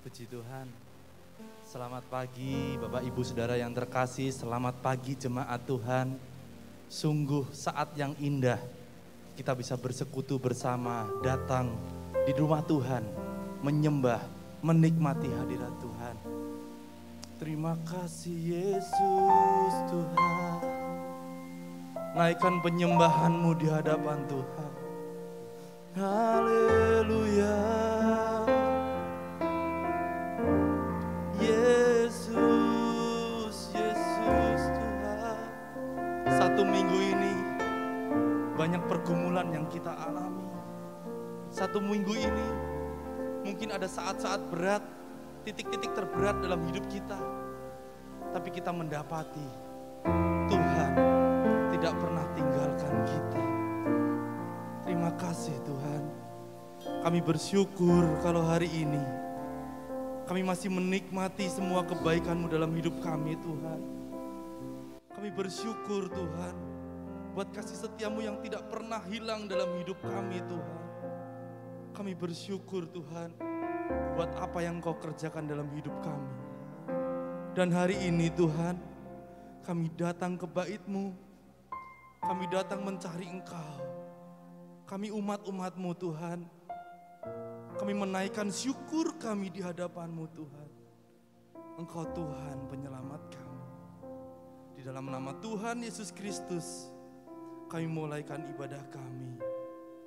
Puji Tuhan. Selamat pagi Bapak Ibu Saudara yang terkasih, selamat pagi jemaat Tuhan. Sungguh saat yang indah kita bisa bersekutu bersama, datang di rumah Tuhan, menyembah, menikmati hadirat Tuhan. Terima kasih Yesus Tuhan. Naikkan penyembahan-Mu di hadapan Tuhan. Haleluya. Yesus, Yesus Tuhan. Satu minggu ini banyak pergumulan yang kita alami. Satu minggu ini mungkin ada saat-saat berat, titik-titik terberat dalam hidup kita. Tapi kita mendapati Tuhan tidak pernah tinggalkan kita. Terima kasih Tuhan. Kami bersyukur kalau hari ini kami masih menikmati semua kebaikan-Mu dalam hidup kami Tuhan. Kami bersyukur Tuhan buat kasih setia-Mu yang tidak pernah hilang dalam hidup kami Tuhan. Kami bersyukur Tuhan buat apa yang Kau kerjakan dalam hidup kami. Dan hari ini Tuhan, kami datang ke bait-Mu, kami datang mencari Engkau. Kami umat-umat-Mu Tuhan, kami menaikkan syukur kami di hadapan-Mu Tuhan. Engkau Tuhan penyelamat kami. Di dalam nama Tuhan Yesus Kristus, kami mulaikan ibadah kami.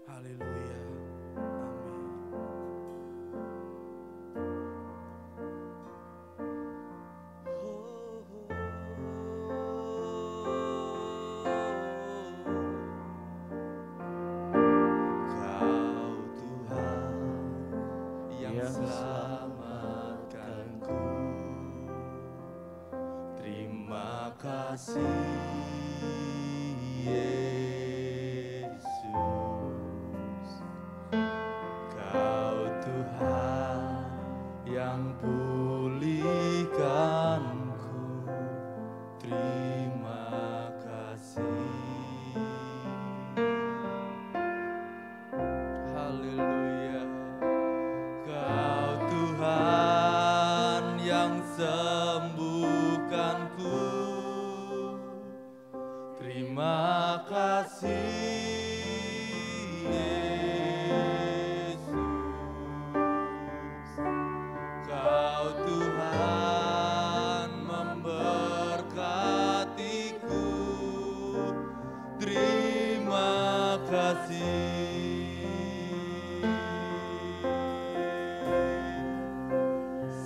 Haleluya.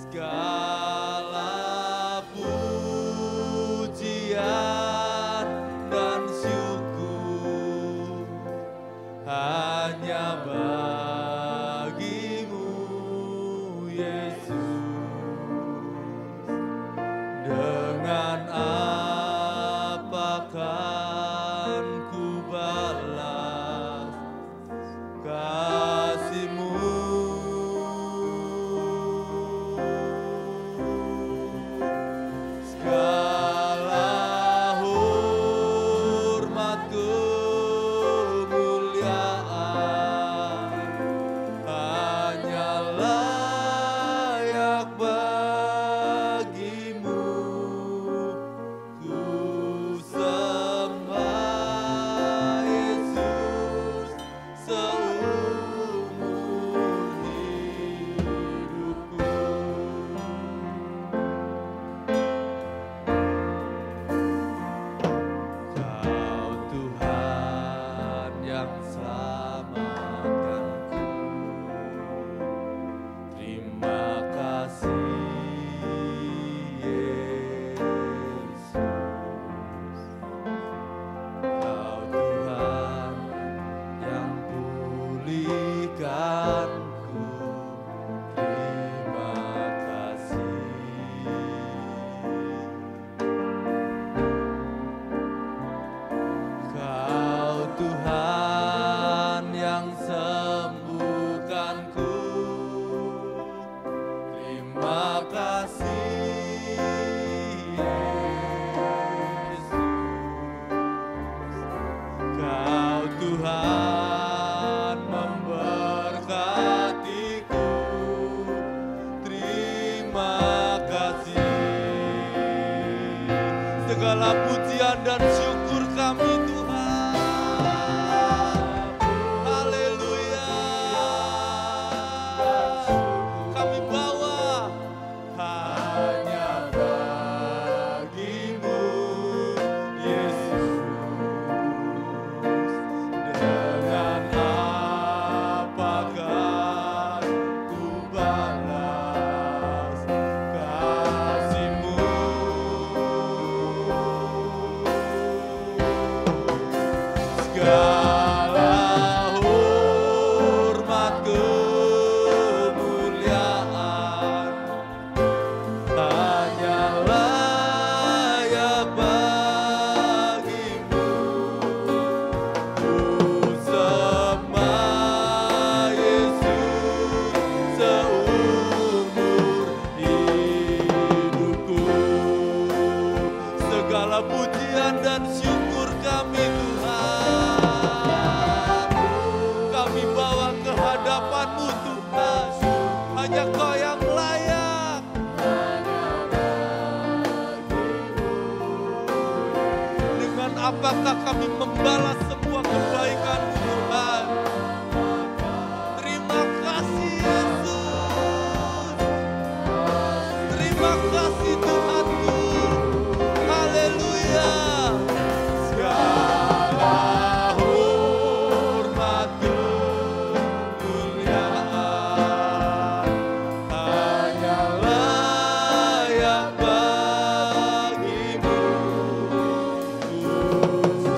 Segala apakah kami membalas semua kebaikan-Mu Tuhan. Terima kasih Yesus. Terima kasih Tuhanku. Haleluya. Segala hormat kemuliaan hanyalah yang bagimu. Ku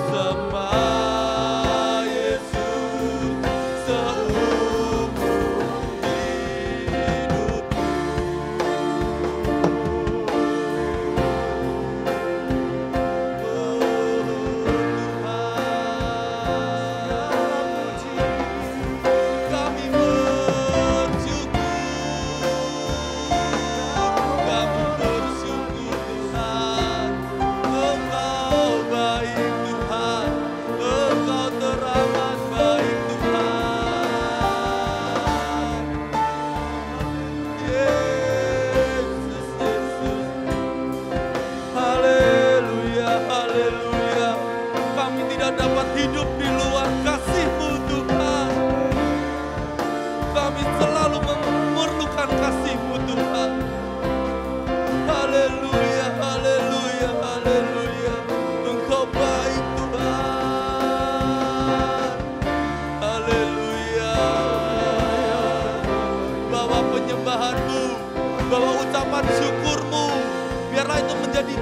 sembah Yesus seumur hidupku. Kami bersyukur Tuhan, Engkau baik Tuhan, Engkau teramat baik Tuhan. Yesus, Yesus. Haleluya, haleluya. Kami tidak dapat hidup di luar kasih-Mu Tuhan. Kami selalu memerlukan kasih-Mu Tuhan. Haleluya, haleluya, haleluya. Engkau baik Tuhan. Haleluya. Bawa penyembahan-Mu, bawa ucapan syukur-Mu. Biarlah itu menjadi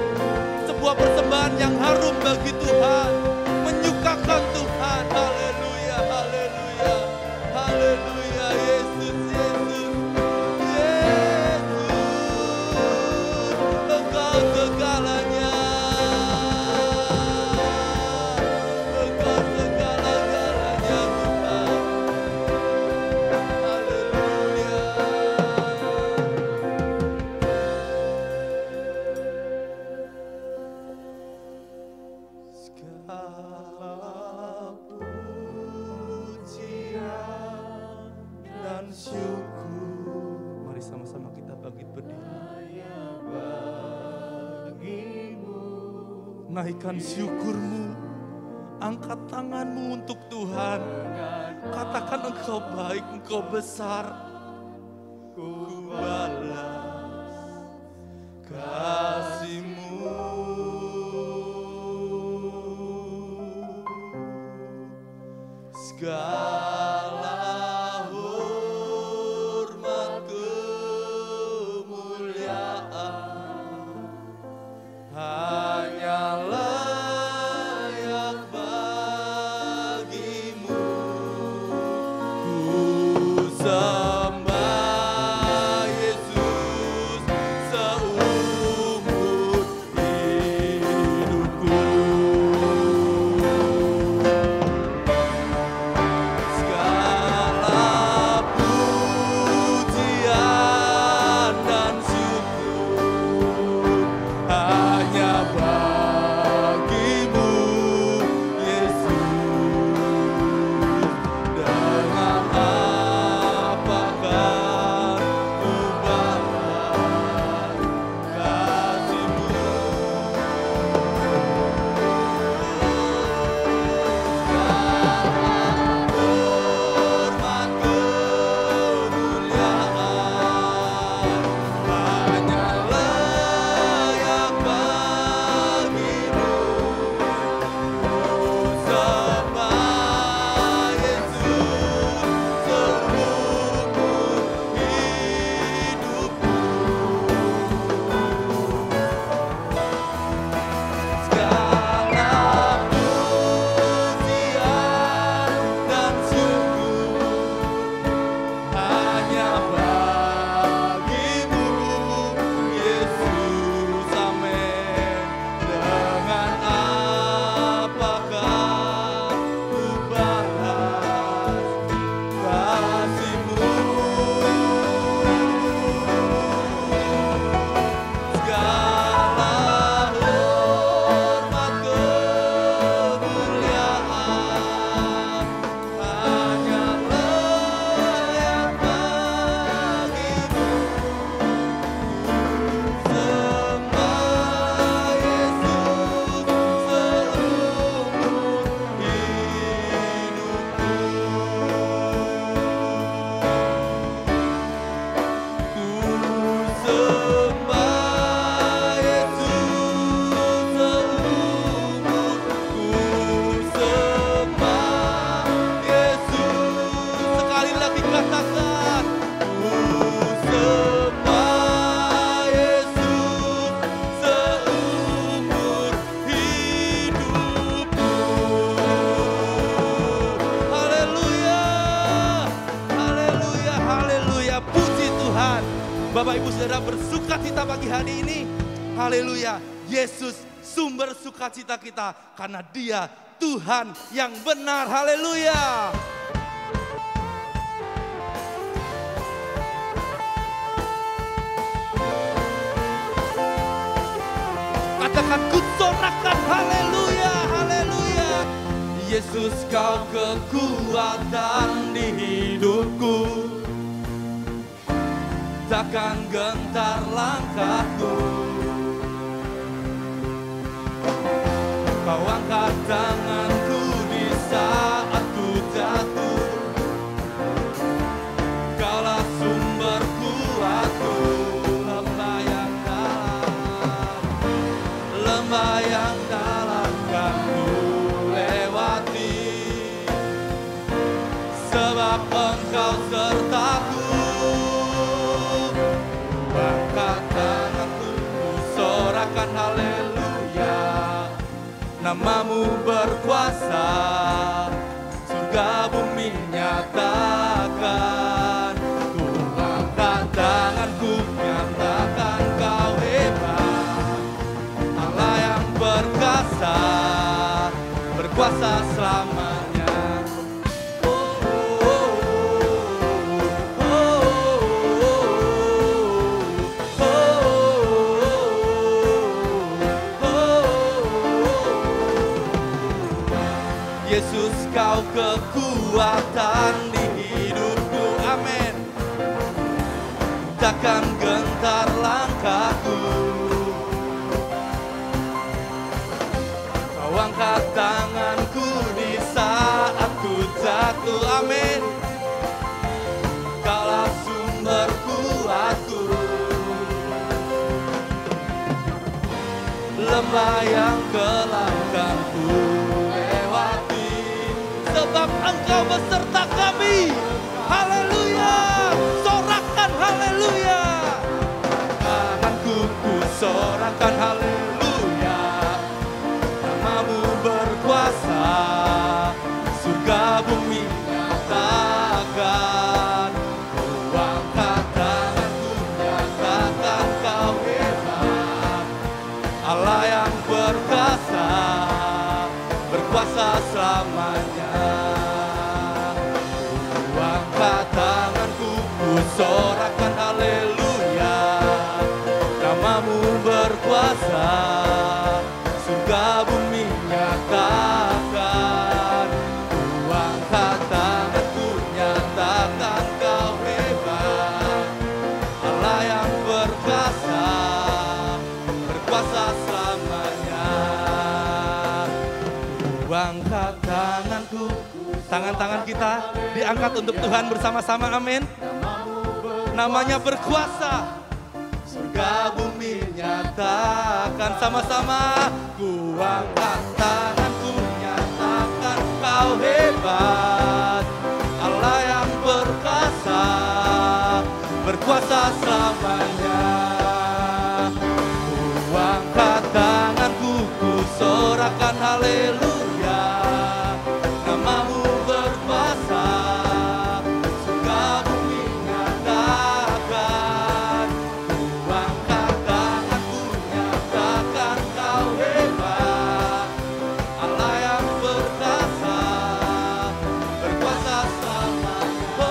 sebuah persembahan yang harum bagi Tuhan, menyukakan Tuhan. Haleluya, haleluya, haleluya. Yesus, Yesus, Yesus, Engkau segalanya, Engkau segala-galanya Tuhan. Haleluya. Segala pujian dan syukur. Mari sama-sama kita bangkit berdiri. Naikkan syukur-Mu, angkat tangan-Mu untuk Tuhan. Katakan Engkau baik, Engkau besar. Ku balas kasih-Mu. Segala hormat kemuliaan hanyalah yang bagimu. Ku sembah Yesus seumur hidupku. saudara bersuka cita pagi hari ini. Haleluya. Yesus sumber sukacita kita karena Dia Tuhan yang benar. Haleluya. Katakan kusorakan haleluya, haleluya. Yesus kau kekuatan di hidupku, takkan gentar langkahku. Kau angkat tanganku di saat ku jatuh, Kaulah sumber kuatku. Lembah yang dalam, lembah yang dalam kan ku lewati, sebab Engkau sertaku. Angkat tanganku, ku sorakan haleluya. Namamu berkuasa, surga bumi nyatakan. Ku angkat tanganku, nyatakan Kau hebat. Allah yang perkasa, berkuasa selamanya. Yesus kau kekuatan di hidupku, amin. Takkan gentar langkahku. Kau angkat tanganku di saat ku jatuh, amin. Kaulah sumber kuatku. Lembah yang kelam kan ku lewati, sebab Engkau beserta kami. Haleluya, sorakan haleluya. Tanganku ku sorakan haleluya. Namamu berkuasa, surga bumi nyatakan. Ku angkat tanganku, nyatakan Kau hebat. Allah yang perkasa, berkuasa selamanya. Ku angkat tanganku, ku sorakan haleluya. Namamu berkuasa, surga bumi nyatakan. Ku angkat tanganku, nyatakan Kau hebat. Allah yang perkasa, berkuasa selamanya. Angkat tanganku, tangan-tangan kita diangkat untuk Tuhan bersama-sama, amin. Namanya berkuasa, surga bumi nyatakan sama-sama. Ku angkat tanganku, nyatakan Kau hebat. Allah yang perkasa, berkuasa selamanya. Ku angkat tanganku, ku sorakan haleluya. Namamu berkuasa, surga bumi nyatakan. Ku angkat tanganku, nyatakan Kau hebat. Allah yang perkasa, berkuasa selamanya.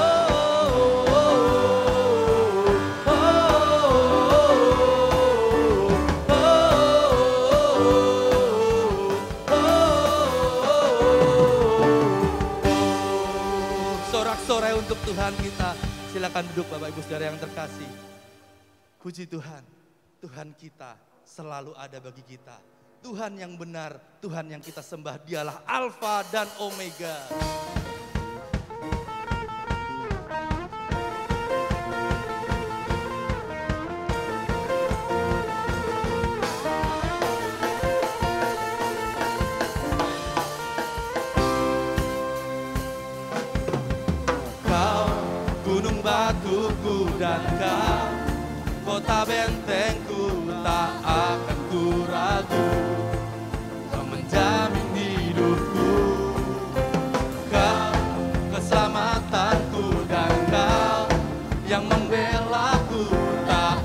Sorak-sorai untuk Tuhan kita. Silakan duduk Bapak Ibu Saudara yang terkasih. Puji Tuhan, Tuhan kita selalu ada bagi kita. Tuhan yang benar, Tuhan yang kita sembah, Dialah Alfa dan Omega. Kau gunung batuku dan Kau kota bentengku, tak akan ku ragu. Kau menjamin hidupku, Kau keselamatanku, dan Kau yang membelaku, tak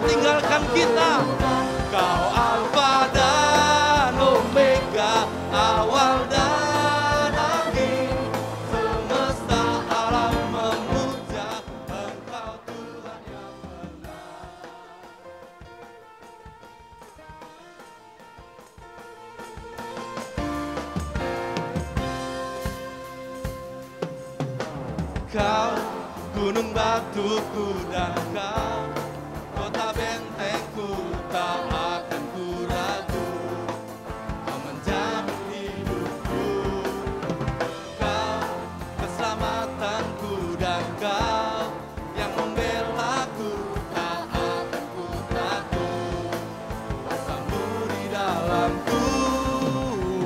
tinggalkan kita. Kau Alfa dan Omega, awal dan akhir. Semesta alam memuja Engkau Tuhan yang benar. Kau gunung batuku dan kau kota bentengku, tak akan ku ragu. Kau menjamin hidupku, kau keselamatanku dan kau yang membelaku, tak akan ku takut. Kuasamu di dalamku,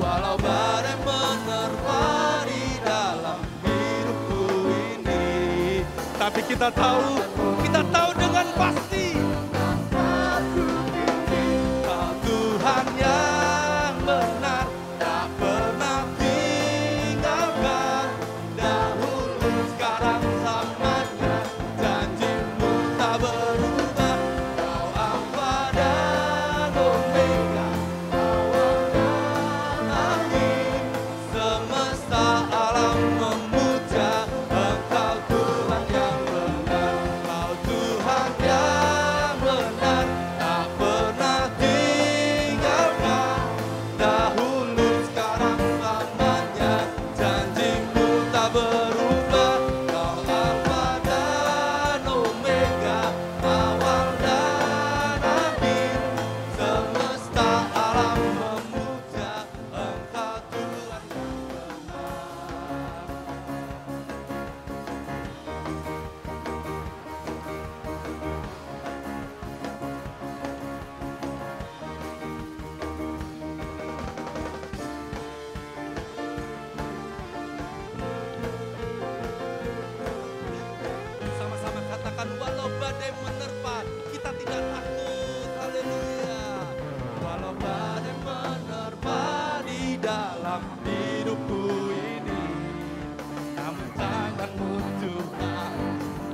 walau badai menerpa di dalam hidupku ini. Tapi kita tahu dengan pasti Kau Tuhan yang benar, tak pernah tinggalkan. Dahulu, sekarang, selamanya, janjimu tak berubah. Kau Alfa dan Omega, awal dan akhir. Semesta alam memuja Engkau Tuhan yang benar. Kau Tuhan yang benar, tak pernah tinggalkan. Dahulu, sekarang, selamanya, janjimu tak berubah. Kau Alfa dan Omega, awal dan akhir. Semesta alam memuja Engkau Tuhan yang benar. Sama-sama katakan, walau badai menerpa, kita tidak takut. Haleluya. Walau badai menerpa di dalam hidupku ini, namun tanganmu Tuhan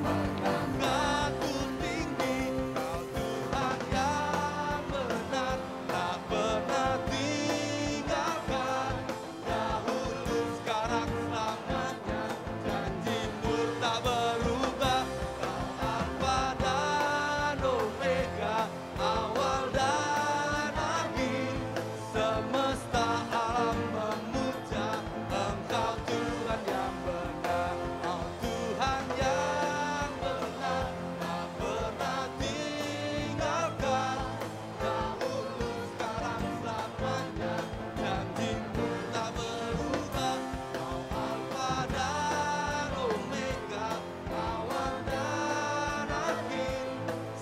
mengangkatku tinggi. Kau Tuhan yang benar, tak pernah tinggalkan. Dahulu, sekarang, selamanya, janjimu tak berubah. Kau Alfa dan Omega, awal dan akhir. Semesta alam memuja Engkau Tuhan yang benar. Oh Tuhan yang benar, tak pernah tinggalkan. Dahulu, sekarang, selamanya, janjimu tak berubah. Kau Alfa dan Omega, awal dan akhir.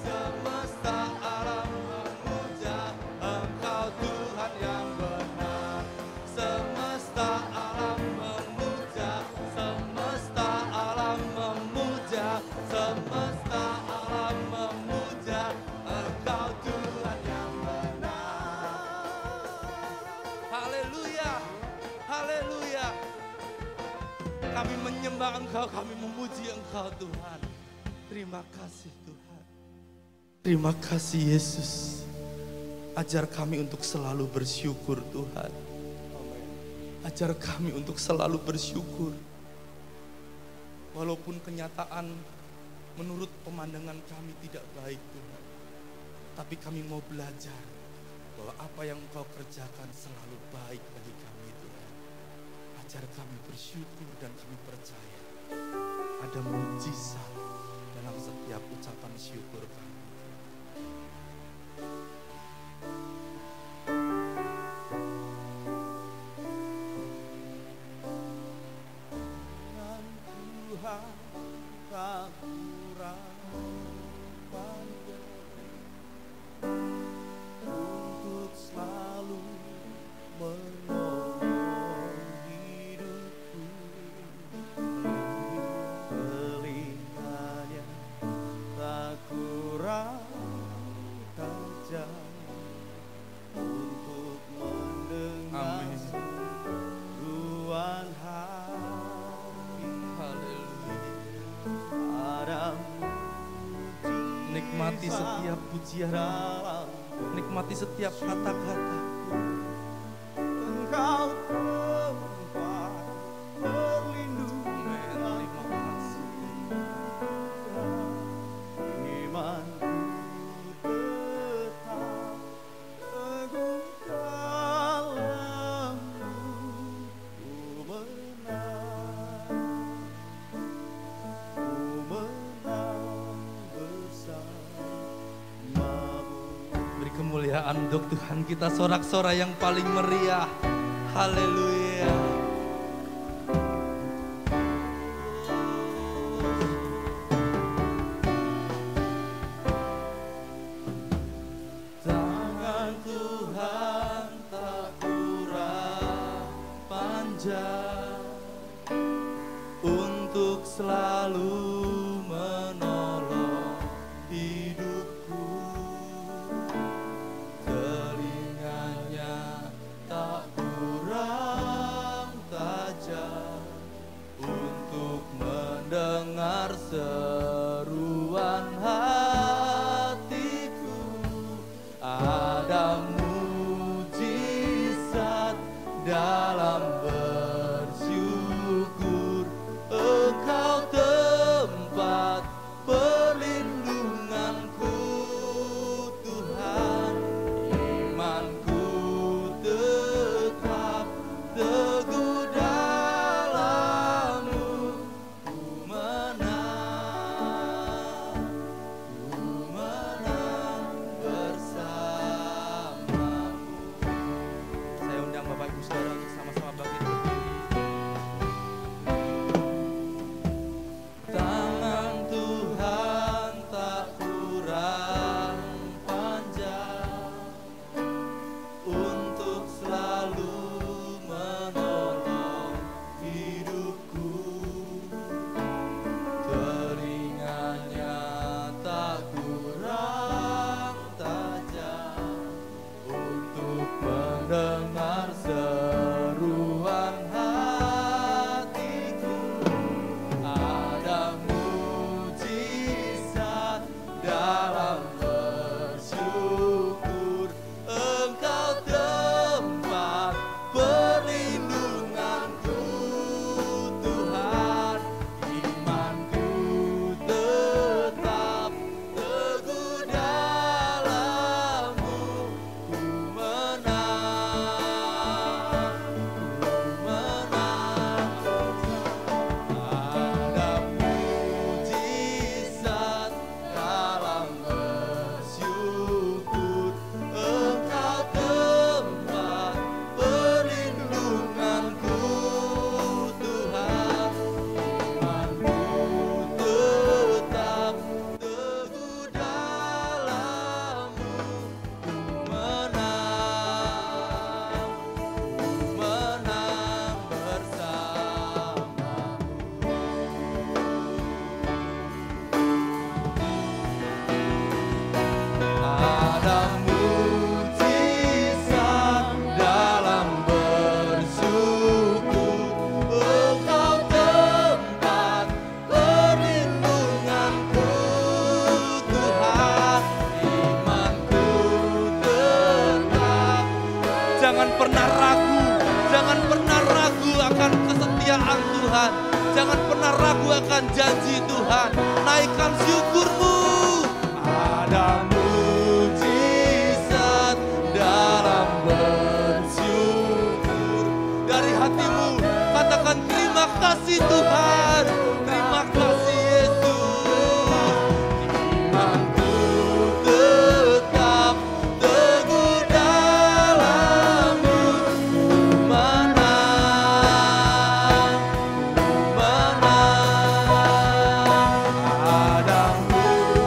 Semesta alam memuja Engkau Tuhan yang benar. Semesta alam memuja, semesta alam memuja, semesta alam memuja Engkau Tuhan yang benar. Haleluya, haleluya. Kami menyembah Engkau, kami memuji Engkau Tuhan. Terima kasih Tuhan. Terima kasih Yesus. Ajar kami untuk selalu bersyukur Tuhan. Ajar kami untuk selalu bersyukur. Walaupun kenyataan menurut pemandangan kami tidak baik Tuhan. Tapi kami mau belajar bahwa apa yang Engkau kerjakan selalu baik bagi kami Tuhan. Ajar kami bersyukur dan kami percaya ada mujizat dalam setiap ucapan syukur kami. Dan Tuhan tak kurang pandai untuk selalu menolong hidupku. Telinganya tak kurang puji-pujian, nikmati setiap kata-kata. Engkau tempat perlindungan. Terima kasih. Imanku tetap teguh dalam-Mu. Ku menang bersama-Mu. Beri kemuliaan untuk Tuhan kita, sorak-sorai yang paling meriah. Haleluya. Tangan Tuhan tak kurang panjang untuk selalu menolong hidupku. Telinganya tak kurang tajam untuk mendengar seruan hatiku. Ada mujizat dalam bersyukur. Engkau tempat perlindunganku, Tuhan. Imanku tetap teguh dalam-Mu. Ku menang bersama-Mu. Saya undang Bapak Ibu Saudara untuk sama-sama bangkit berdiri. Tangan Tuhan tak kurang panjang untuk selalu menolong hidupku. Telinganya tak kurang tajam untuk mendengar seruan hatiku. Ada mujizat dalam bersyukur. Engkau tempat perlindunganku, Tuhan. Imanku tetap teguh dalam-Mu. Ku menang ada mujizat dalam bersyukur. Engkau tempat perlindunganku, Tuhan. Imanku tetap teguh dalam-Mu. Ku menang bersama-Mu. Ada mujizat dalam bersyukur. Engkau tempat perlindunganku, Tuhan. Imanku tetap. Jangan pernah ragu, jangan pernah ragu akan kesetiaan Tuhan. Jangan pernah ragu akan janji Tuhan. Naikkan syukurmu. Ada mujizat dalam bersyukur. Dari hatimu katakan terima kasih Tuhan. Terima kasih Yesus. Imanku tetap teguh dalam-Mu. Ku menang. Ada mujizat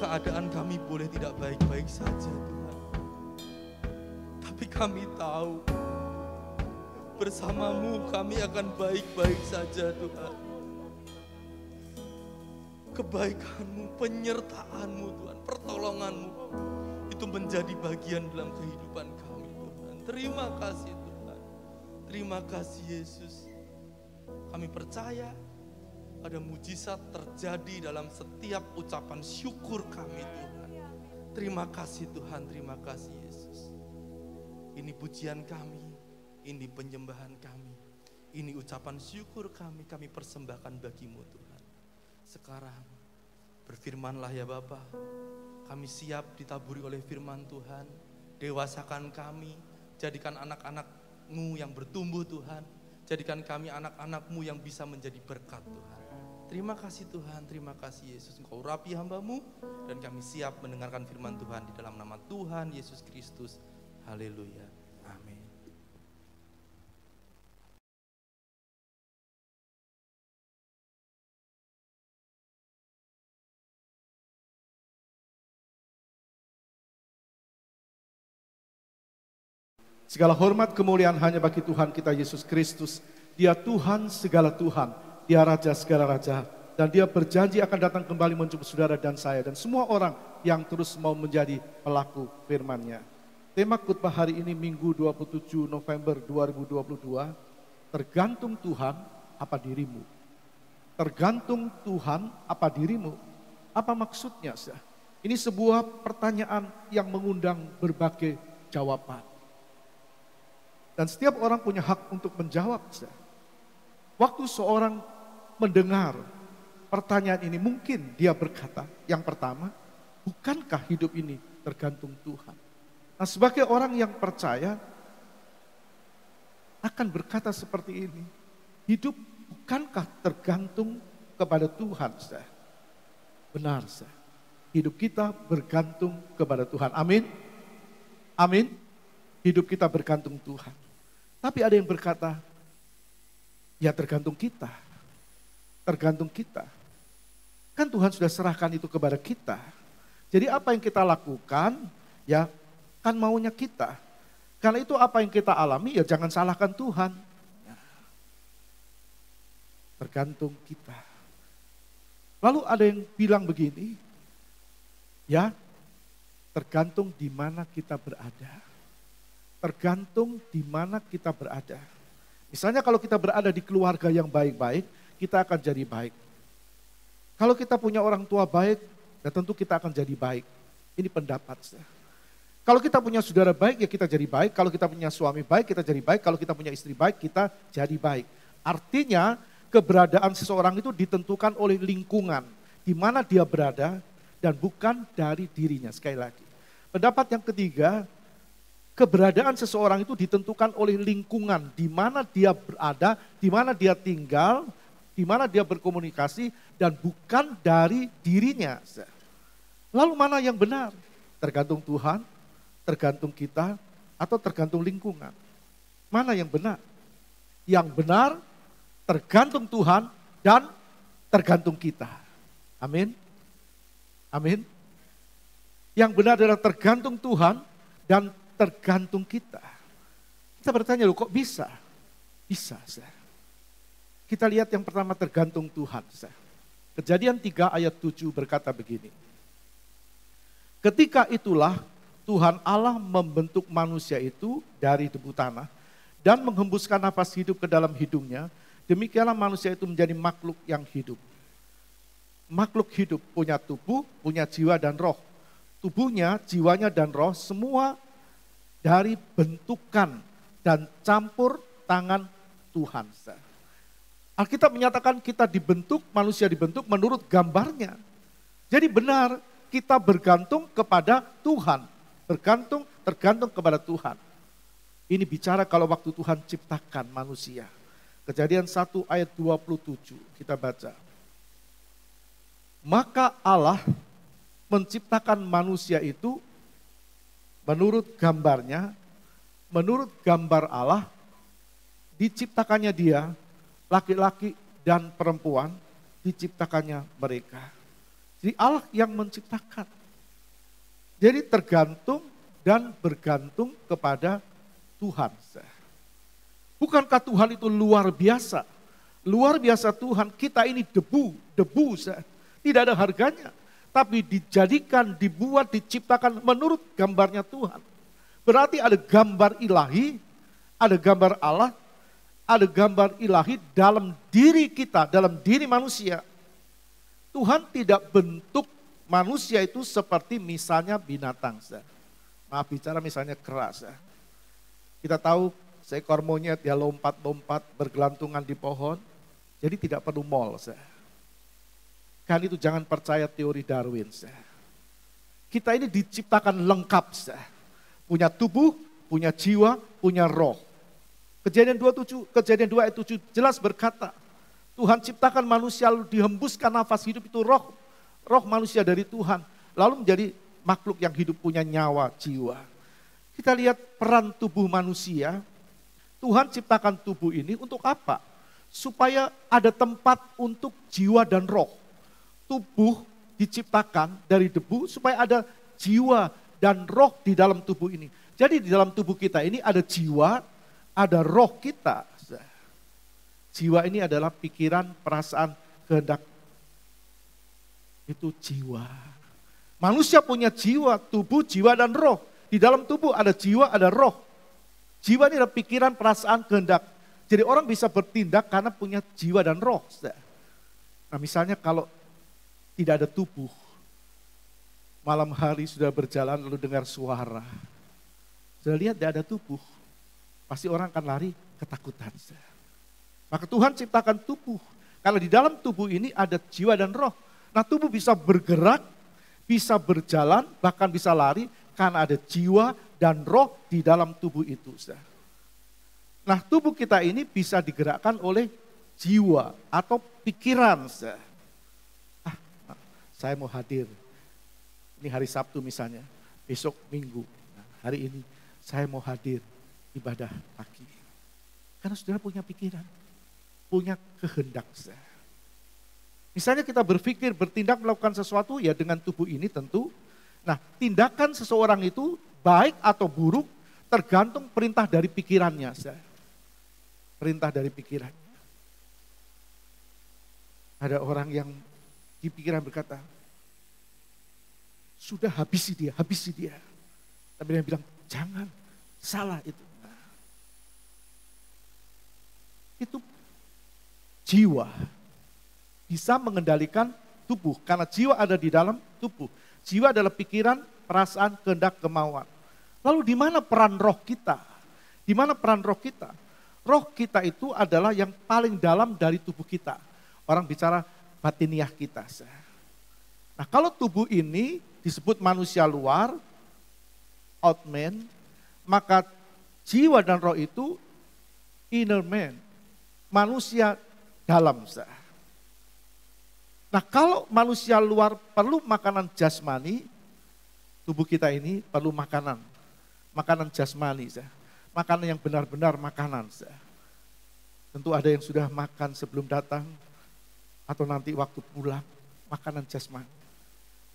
keadaan kami boleh tidak baik-baik saja Tuhan. Tapi kami tahu bersamamu kami akan baik-baik saja Tuhan. Kebaikanmu, penyertaanmu Tuhan, pertolonganmu itu menjadi bagian dalam kehidupan kami Tuhan. Terima kasih Tuhan. Terima kasih Yesus. Kami percaya ada mujizat terjadi dalam setiap ucapan syukur kami Tuhan. Terima kasih Tuhan, terima kasih Yesus. Ini pujian kami, ini penyembahan kami, ini ucapan syukur kami persembahkan bagimu Tuhan. Sekarang berfirmanlah ya Bapa, kami siap ditaburi oleh firman Tuhan. Dewasakan kami, jadikan anak-anak-Mu yang bertumbuh Tuhan. Jadikan kami anak-anak-Mu yang bisa menjadi berkat Tuhan. Terima kasih Tuhan, terima kasih Yesus. Engkau urapi hamba-Mu dan kami siap mendengarkan firman Tuhan di dalam nama Tuhan Yesus Kristus. Haleluya, amin. Segala hormat kemuliaan hanya bagi Tuhan kita Yesus Kristus. Dia Tuhan segala Tuhan, Dia Raja segala Raja. Dan Dia berjanji akan datang kembali menjemput saudara dan saya. Dan semua orang yang terus mau menjadi pelaku firman-Nya. Tema khotbah hari ini Minggu 27 November 2022. Tergantung Tuhan apa dirimu. Tergantung Tuhan apa dirimu. Apa maksudnya? Ini sebuah pertanyaan yang mengundang berbagai jawaban. Dan setiap orang punya hak untuk menjawab. Waktu seorang mendengar pertanyaan ini, mungkin dia berkata, yang pertama, bukankah hidup ini tergantung Tuhan? Nah, sebagai orang yang percaya, akan berkata seperti ini, hidup bukankah tergantung kepada Tuhan? Benar, hidup kita bergantung kepada Tuhan. Amin. Amin. Hidup kita bergantung Tuhan. Tapi ada yang berkata, ya tergantung kita. Tergantung kita. Kan Tuhan sudah serahkan itu kepada kita. Jadi apa yang kita lakukan, ya kan maunya kita. Karena itu apa yang kita alami, ya jangan salahkan Tuhan. Tergantung kita. Lalu ada yang bilang begini, ya tergantung di mana kita berada. Tergantung di mana kita berada. Misalnya kalau kita berada di keluarga yang baik-baik, kita akan jadi baik. Kalau kita punya orang tua baik, ya tentu kita akan jadi baik. Ini pendapat saya. Kalau kita punya saudara baik, ya kita jadi baik. Kalau kita punya suami baik, kita jadi baik. Kalau kita punya istri baik, kita jadi baik. Artinya keberadaan seseorang itu ditentukan oleh lingkungan. Di mana dia berada dan bukan dari dirinya. Sekali lagi. Pendapat yang ketiga, keberadaan seseorang itu ditentukan oleh lingkungan, di mana dia berada, di mana dia tinggal, di mana dia berkomunikasi, dan bukan dari dirinya. Lalu mana yang benar? Tergantung Tuhan, tergantung kita, atau tergantung lingkungan? Mana yang benar? Yang benar tergantung Tuhan dan tergantung kita. Amin. Amin. Yang benar adalah tergantung Tuhan dan tergantung kita. Kita bertanya, loh kok bisa? Bisa. Kita lihat yang pertama tergantung Tuhan. Kejadian 3 ayat 7 berkata begini. Ketika itulah Tuhan Allah membentuk manusia itu dari debu tanah dan menghembuskan nafas hidup ke dalam hidungnya. Demikianlah manusia itu menjadi makhluk yang hidup. Makhluk hidup punya tubuh, punya jiwa dan roh. Tubuhnya, jiwanya dan roh semua dari bentukan dan campur tangan Tuhan. Alkitab menyatakan kita dibentuk, manusia dibentuk menurut gambarnya. Jadi benar kita bergantung kepada Tuhan. Tergantung kepada Tuhan. Ini bicara kalau waktu Tuhan ciptakan manusia. Kejadian 1 ayat 27 kita baca. Maka Allah menciptakan manusia itu menurut gambarnya, menurut gambar Allah, diciptakannya dia, laki-laki dan perempuan, diciptakannya mereka. Jadi Allah yang menciptakan. Jadi tergantung dan bergantung kepada Tuhan. Bukankah Tuhan itu luar biasa? Luar biasa Tuhan, kita ini debu. Tidak ada harganya. Tapi dijadikan, dibuat, diciptakan menurut gambarnya Tuhan. Berarti ada gambar ilahi, ada gambar Allah, ada gambar ilahi dalam diri kita, dalam diri manusia. Tuhan tidak bentuk manusia itu seperti misalnya binatang. Maaf bicara misalnya keras. Kita tahu seekor monyet ya lompat-lompat bergelantungan di pohon, jadi tidak perlu mall. Kan itu jangan percaya teori Darwin. Kita ini diciptakan lengkap. Punya tubuh, punya jiwa, punya roh. Kejadian 2 ayat 7 jelas berkata, Tuhan ciptakan manusia lalu dihembuskan nafas hidup itu roh manusia dari Tuhan. Lalu menjadi makhluk yang hidup punya nyawa, jiwa. Kita lihat peran tubuh manusia. Tuhan ciptakan tubuh ini untuk apa? Supaya ada tempat untuk jiwa dan roh. Tubuh diciptakan dari debu supaya ada jiwa dan roh di dalam tubuh ini. Jadi di dalam tubuh kita ini ada jiwa, ada roh kita. Jiwa ini adalah pikiran, perasaan, kehendak. Itu jiwa. Manusia punya jiwa, tubuh, jiwa, dan roh. Di dalam tubuh ada jiwa, ada roh. Jiwa ini adalah pikiran, perasaan, kehendak. Jadi orang bisa bertindak karena punya jiwa dan roh. Nah misalnya kalau tidak ada tubuh, malam hari sudah berjalan lalu dengar suara. Sudah lihat tidak ada tubuh, pasti orang akan lari ketakutan. Maka Tuhan ciptakan tubuh. Kalau di dalam tubuh ini ada jiwa dan roh. Nah tubuh bisa bergerak, bisa berjalan, bahkan bisa lari karena ada jiwa dan roh di dalam tubuh itu. Nah tubuh kita ini bisa digerakkan oleh jiwa atau pikiran. Saya mau hadir. Ini hari Sabtu misalnya, besok Minggu. Nah, hari ini saya mau hadir ibadah pagi. Karena saudara punya pikiran, punya kehendak. Misalnya kita berpikir, bertindak, melakukan sesuatu ya dengan tubuh ini tentu. Nah tindakan seseorang itu baik atau buruk tergantung perintah dari pikirannya. Perintah dari pikirannya. Ada orang yang di pikiran berkata, sudah habisi dia. Tapi dia bilang, jangan, salah itu. Nah, itu jiwa bisa mengendalikan tubuh. Karena jiwa ada di dalam tubuh. Jiwa adalah pikiran, perasaan, kehendak, kemauan. Lalu di mana peran roh kita? Di mana peran roh kita? Roh kita itu adalah yang paling dalam dari tubuh kita. Orang bicara batiniah kita. Nah kalau tubuh ini disebut manusia luar, out man, maka jiwa dan roh itu inner man, manusia dalam. Nah kalau manusia luar perlu makanan jasmani, tubuh kita ini perlu makanan jasmani, makanan yang benar-benar makanan. Tentu ada yang sudah makan sebelum datang, atau nanti waktu pulang, makanan jasmani.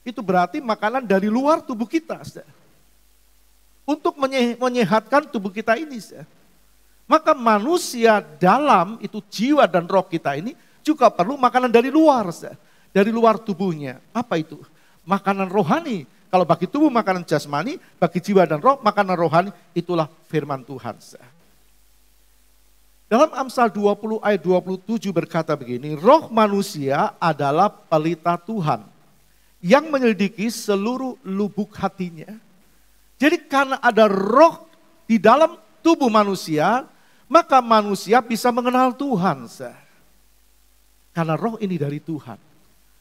Itu berarti makanan dari luar tubuh kita. Untuk menyehatkan tubuh kita ini. Maka manusia dalam itu jiwa dan roh kita ini juga perlu makanan dari luar. Dari luar tubuhnya. Apa itu? Makanan rohani. Kalau bagi tubuh makanan jasmani, bagi jiwa dan roh makanan rohani, itulah firman Tuhan. Dalam Amsal 20 ayat 27 berkata begini, roh manusia adalah pelita Tuhan yang menyelidiki seluruh lubuk hatinya. Jadi karena ada roh di dalam tubuh manusia, maka manusia bisa mengenal Tuhan. Karena roh ini dari Tuhan.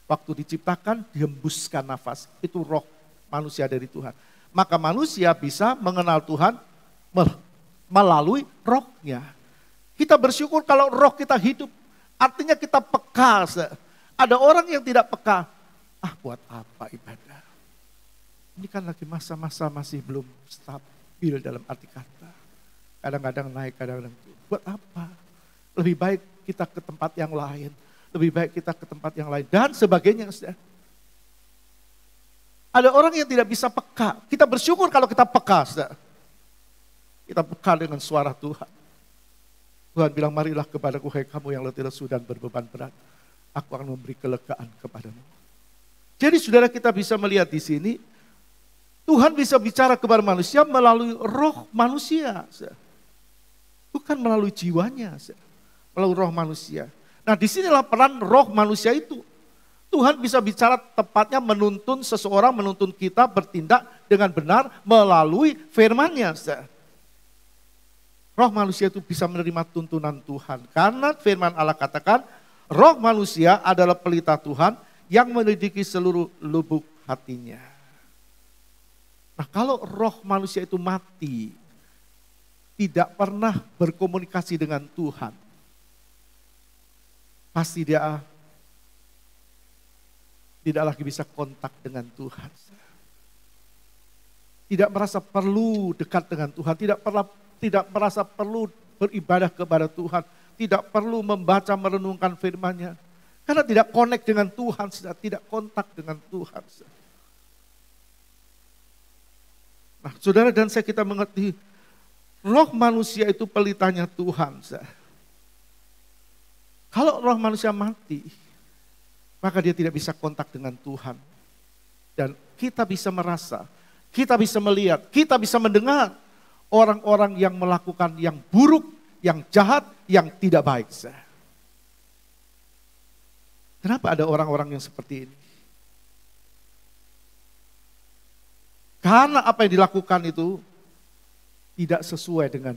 Waktu diciptakan, dihembuskan nafas, itu roh manusia dari Tuhan. Maka manusia bisa mengenal Tuhan melalui rohnya. Kita bersyukur kalau roh kita hidup, artinya kita peka. Ada orang yang tidak peka. Buat apa ibadah? Ini kan lagi masa-masa masih belum stabil dalam arti kata. Kadang-kadang naik, kadang-kadang turun. Buat apa? Lebih baik kita ke tempat yang lain. Lebih baik kita ke tempat yang lain. Dan sebagainya. Ada orang yang tidak bisa peka. Kita bersyukur kalau kita peka, saudara. Kita peka dengan suara Tuhan. Tuhan bilang, marilah kepadaku, hai kamu yang letih lesu dan berbeban berat. Aku akan memberi kelegaan kepadamu. Jadi saudara, kita bisa melihat di sini, Tuhan bisa bicara kepada manusia melalui roh manusia. Bukan melalui jiwanya, melalui roh manusia. Nah, disinilah peran roh manusia itu. Tuhan bisa bicara tepatnya menuntun seseorang, menuntun kita bertindak dengan benar melalui firman-Nya. Roh manusia itu bisa menerima tuntunan Tuhan. Karena firman Allah katakan, roh manusia adalah pelita Tuhan yang menyelidiki seluruh lubuk hatinya. Nah, kalau roh manusia itu mati, tidak pernah berkomunikasi dengan Tuhan, pasti dia tidak lagi bisa kontak dengan Tuhan. Tidak merasa perlu dekat dengan Tuhan, tidak merasa perlu beribadah kepada Tuhan, tidak perlu membaca merenungkan firman-Nya. Karena tidak connect dengan Tuhan, tidak kontak dengan Tuhan. Nah, saudara dan saya kita mengerti, roh manusia itu pelitanya Tuhan. Kalau roh manusia mati, maka dia tidak bisa kontak dengan Tuhan. Dan kita bisa merasa, kita bisa melihat, kita bisa mendengar orang-orang yang melakukan yang buruk, yang jahat, yang tidak baik. Kenapa ada orang-orang yang seperti ini? Karena apa yang dilakukan itu tidak sesuai dengan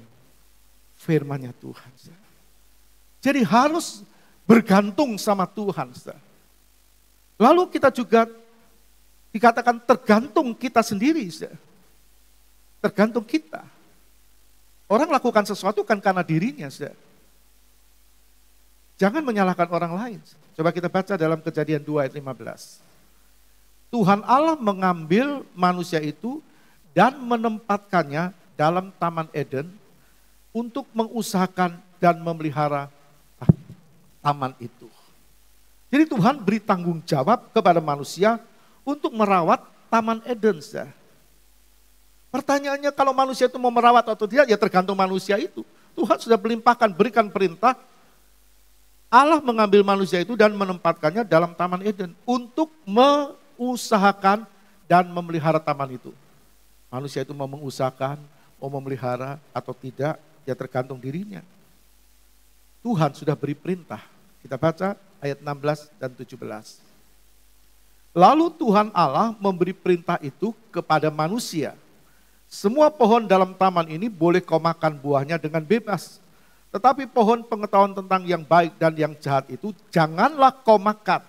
firman-Nya Tuhan. Jadi harus bergantung sama Tuhan. Lalu kita juga dikatakan tergantung kita sendiri. Tergantung kita. Orang lakukan sesuatu kan karena dirinya. Jangan menyalahkan orang lain. Coba kita baca dalam Kejadian 2 ayat 15. Tuhan Allah mengambil manusia itu dan menempatkannya dalam Taman Eden untuk mengusahakan dan memelihara taman itu. Jadi Tuhan beri tanggung jawab kepada manusia untuk merawat Taman Eden. Pertanyaannya kalau manusia itu mau merawat atau tidak, ya tergantung manusia itu. Tuhan sudah melimpahkan, berikan perintah. Allah mengambil manusia itu dan menempatkannya dalam Taman Eden untuk mengusahakan dan memelihara taman itu. Manusia itu mau mengusahakan, mau memelihara atau tidak, ya tergantung dirinya. Tuhan sudah beri perintah. Kita baca ayat 16 dan 17. Lalu Tuhan Allah memberi perintah itu kepada manusia. Semua pohon dalam taman ini boleh kau makan buahnya dengan bebas. Tetapi pohon pengetahuan tentang yang baik dan yang jahat itu janganlah kau makan.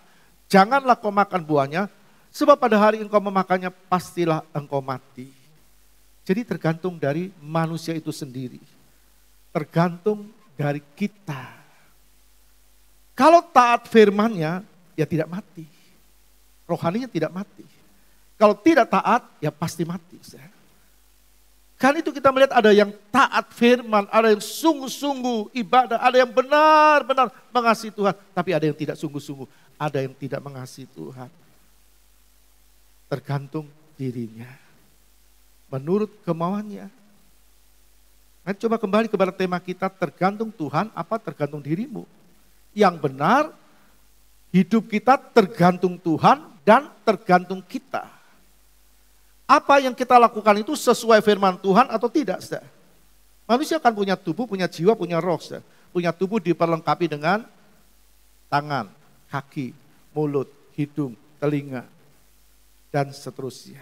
Janganlah kau makan buahnya, sebab pada hari engkau memakannya pastilah engkau mati. Jadi tergantung dari manusia itu sendiri. Tergantung dari kita. Kalau taat firman-Nya, ya tidak mati. Rohaninya tidak mati. Kalau tidak taat, ya pasti mati. Kan itu kita melihat ada yang taat firman, ada yang sungguh-sungguh ibadah, ada yang benar-benar mengasihi Tuhan. Tapi ada yang tidak sungguh-sungguh, ada yang tidak mengasihi Tuhan. Tergantung dirinya. Menurut kemauannya. Nah, coba kembali kepada tema kita, tergantung Tuhan apa tergantung dirimu. Yang benar, hidup kita tergantung Tuhan dan tergantung kita. Apa yang kita lakukan itu sesuai firman Tuhan atau tidak? Manusia kan punya tubuh, punya jiwa, punya roh. Punya tubuh diperlengkapi dengan tangan, kaki, mulut, hidung, telinga, dan seterusnya.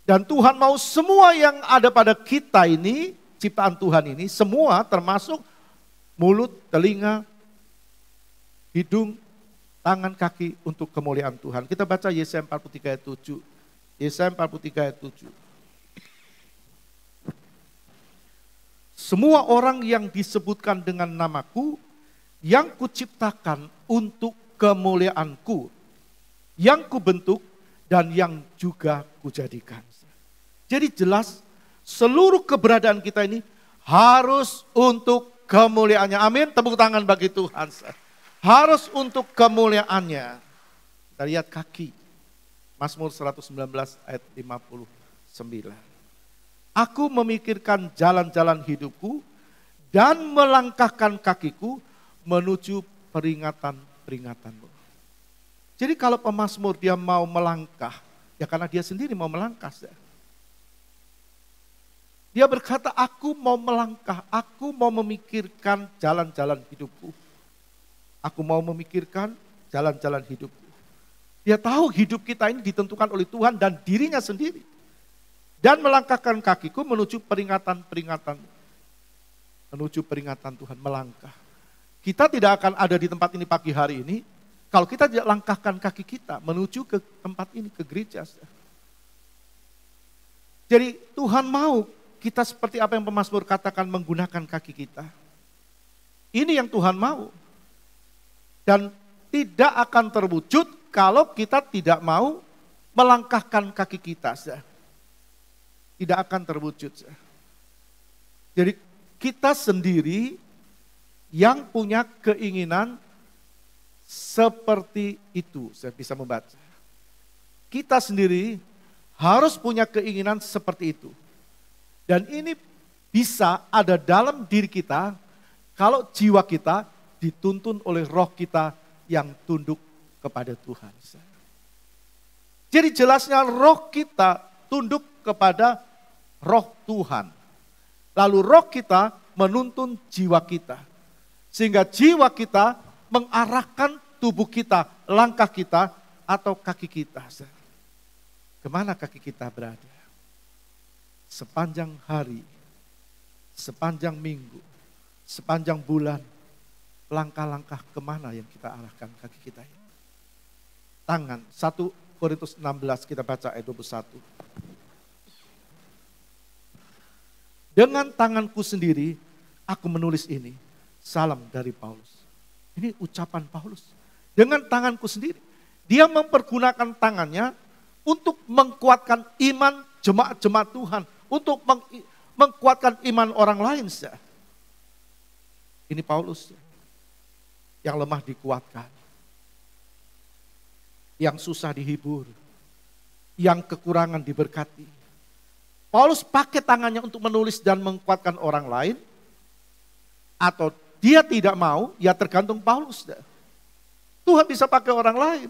Dan Tuhan mau semua yang ada pada kita ini, ciptaan Tuhan ini, semua termasuk mulut, telinga, hidung, tangan, kaki untuk kemuliaan Tuhan. Kita baca Yesaya 43 ayat 7. Yesaya 43 ayat 7. Semua orang yang disebutkan dengan namaku, yang kuciptakan untuk kemuliaanku, yang kubentuk dan yang juga kujadikan. Jadi jelas seluruh keberadaan kita ini harus untuk kemuliaannya. Amin, tepuk tangan bagi Tuhan. Harus untuk kemuliaannya. Kita lihat kaki. Mazmur 119 ayat 59. Aku memikirkan jalan-jalan hidupku dan melangkahkan kakiku menuju peringatan-peringatanmu. Jadi kalau pemazmur dia mau melangkah, ya karena dia sendiri mau melangkah. Dia berkata, aku mau melangkah, aku mau memikirkan jalan-jalan hidupku. Aku mau memikirkan jalan-jalan hidupku. Dia tahu hidup kita ini ditentukan oleh Tuhan dan dirinya sendiri. Dan melangkahkan kakiku menuju peringatan-peringatan. Menuju peringatan Tuhan, melangkah. Kita tidak akan ada di tempat ini pagi hari ini, kalau kita tidak langkahkan kaki kita menuju ke tempat ini, ke gereja. Jadi Tuhan mau kita seperti apa yang pemazmur katakan menggunakan kaki kita. Ini yang Tuhan mau. Dan tidak akan terwujud kalau kita tidak mau melangkahkan kaki kita. Tidak akan terwujud. Jadi kita sendiri yang punya keinginan seperti itu. Saya bisa membaca. Kita sendiri harus punya keinginan seperti itu. Dan ini bisa ada dalam diri kita kalau jiwa kita dituntun oleh roh kita yang tunduk kepada Tuhan. Jadi jelasnya roh kita tunduk kepada roh Tuhan. Lalu roh kita menuntun jiwa kita. Sehingga jiwa kita mengarahkan tubuh kita, langkah kita atau kaki kita. Kemana kaki kita berada? Sepanjang hari, sepanjang minggu, sepanjang bulan, langkah-langkah kemana yang kita arahkan kaki kita ini? Tangan, 1 Korintus 16 kita baca ayat 21. Dengan tanganku sendiri aku menulis ini, salam dari Paulus. Ini ucapan Paulus. Dengan tanganku sendiri. Dia mempergunakan tangannya untuk mengkuatkan iman jemaat-jemaat Tuhan. Untuk mengkuatkan iman orang lain. Ini Paulus. Yang lemah dikuatkan. Yang susah dihibur. Yang kekurangan diberkati. Paulus pakai tangannya untuk menulis dan menguatkan orang lain. Atau dia tidak mau, ya tergantung Paulus. Tuhan bisa pakai orang lain.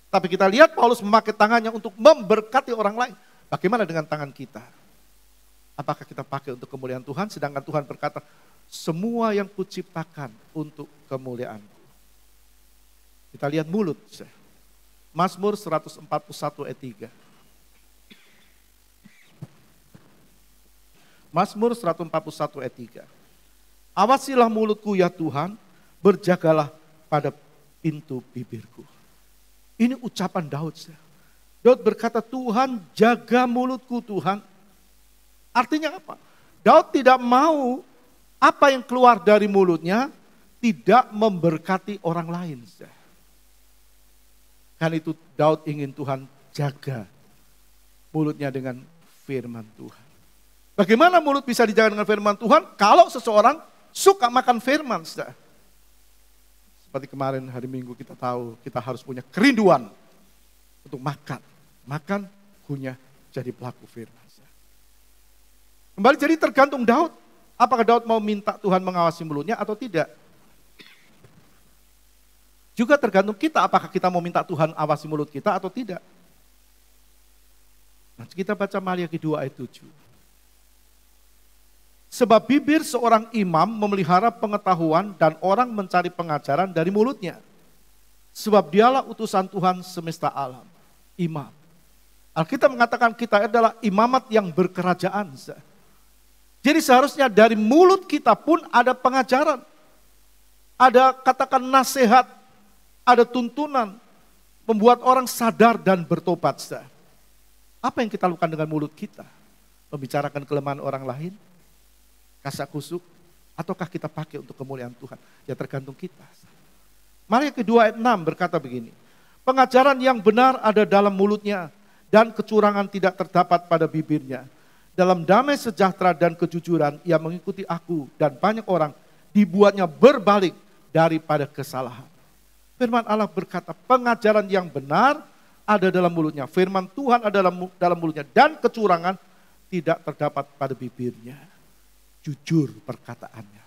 Tapi kita lihat Paulus memakai tangannya untuk memberkati orang lain. Bagaimana dengan tangan kita? Apakah kita pakai untuk kemuliaan Tuhan? Sedangkan Tuhan berkata, semua yang kuciptakan untuk kemuliaanku. Kita lihat mulut. Mazmur 141 ayat 3. Mazmur 141 ayat 3. Awasilah mulutku ya Tuhan, berjagalah pada pintu bibirku. Ini ucapan Daud. Daud berkata, Tuhan jaga mulutku Tuhan. Artinya apa? Daud tidak mau apa yang keluar dari mulutnya tidak memberkati orang lain. Kan itu Daud ingin Tuhan jaga mulutnya dengan firman Tuhan. Bagaimana mulut bisa dijaga dengan firman Tuhan? Kalau seseorang suka makan firman. Seperti kemarin hari Minggu kita tahu kita harus punya kerinduan untuk makan. Makan punya jadi pelaku firman. Kembali jadi tergantung Daud. Apakah Daud mau minta Tuhan mengawasi mulutnya atau tidak? Juga tergantung kita apakah kita mau minta Tuhan awasi mulut kita atau tidak. Nah, kita baca Maliaki 2 ayat 7. Sebab bibir seorang imam memelihara pengetahuan dan orang mencari pengajaran dari mulutnya. Sebab dialah utusan Tuhan semesta alam. Imam. Alkitab mengatakan kita adalah imamat yang berkerajaan. Jadi seharusnya dari mulut kita pun ada pengajaran. Ada katakan nasihat. Ada tuntunan. Membuat orang sadar dan bertobat. Apa yang kita lakukan dengan mulut kita? Membicarakan kelemahan orang lain? Kasak kusuk, ataukah kita pakai untuk kemuliaan Tuhan? Ya tergantung kita. Maliaki 2 ayat 6 berkata begini. Pengajaran yang benar ada dalam mulutnya dan kecurangan tidak terdapat pada bibirnya. Dalam damai sejahtera dan kejujuran ia mengikuti aku dan banyak orang dibuatnya berbalik daripada kesalahan. Firman Allah berkata pengajaran yang benar ada dalam mulutnya, firman Tuhan ada dalam mulutnya, dan kecurangan tidak terdapat pada bibirnya. Jujur perkataannya.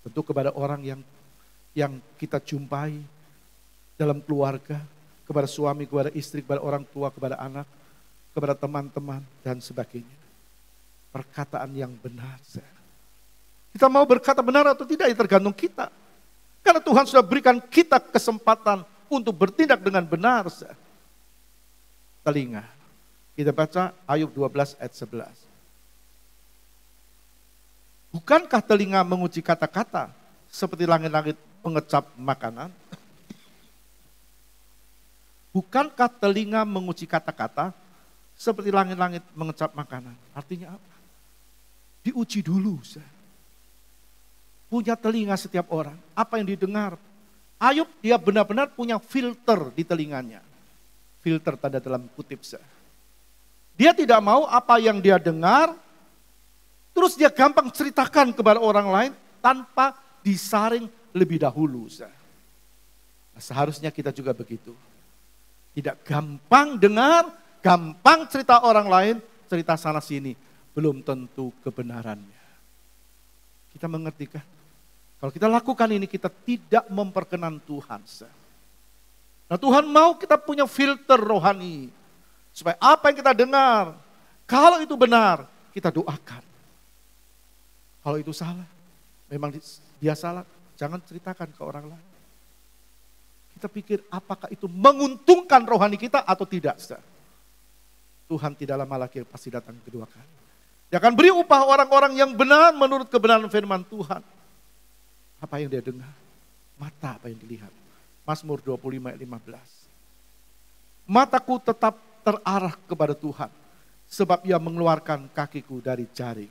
Tentu kepada orang yang kita jumpai dalam keluarga, kepada suami, kepada istri, kepada orang tua, kepada anak, kepada teman-teman, dan sebagainya. Perkataan yang benar. Kita mau berkata benar atau tidak, ya tergantung kita. Karena Tuhan sudah berikan kita kesempatan untuk bertindak dengan benar. Telinga. Kita baca Ayub 12 ayat 11. Bukankah telinga menguji kata-kata seperti langit-langit mengecap makanan? Bukankah telinga menguji kata-kata seperti langit-langit mengecap makanan? Artinya apa? Diuji dulu. Punya telinga setiap orang. Apa yang didengar? Ayub dia benar-benar punya filter di telinganya. Filter tanda dalam kutip. Dia tidak mau apa yang dia dengar, terus dia gampang ceritakan kepada orang lain tanpa disaring lebih dahulu. Nah, seharusnya kita juga begitu. Tidak gampang dengar, gampang cerita orang lain, cerita sana sini. Belum tentu kebenarannya. Kita mengerti kan? Kalau kita lakukan ini kita tidak memperkenan Tuhan. Nah Tuhan mau kita punya filter rohani. Supaya apa yang kita dengar, kalau itu benar, kita doakan. Kalau itu salah, memang dia salah, jangan ceritakan ke orang lain. Kita pikir apakah itu menguntungkan rohani kita atau tidak. Tuhan tidak lama lagi pasti datang kedua kali. Dia akan beri upah orang-orang yang benar menurut kebenaran firman Tuhan. Apa yang dia dengar, mata apa yang dilihat. Mazmur 25 ayat 15. Mataku tetap terarah kepada Tuhan, sebab ia mengeluarkan kakiku dari jaring.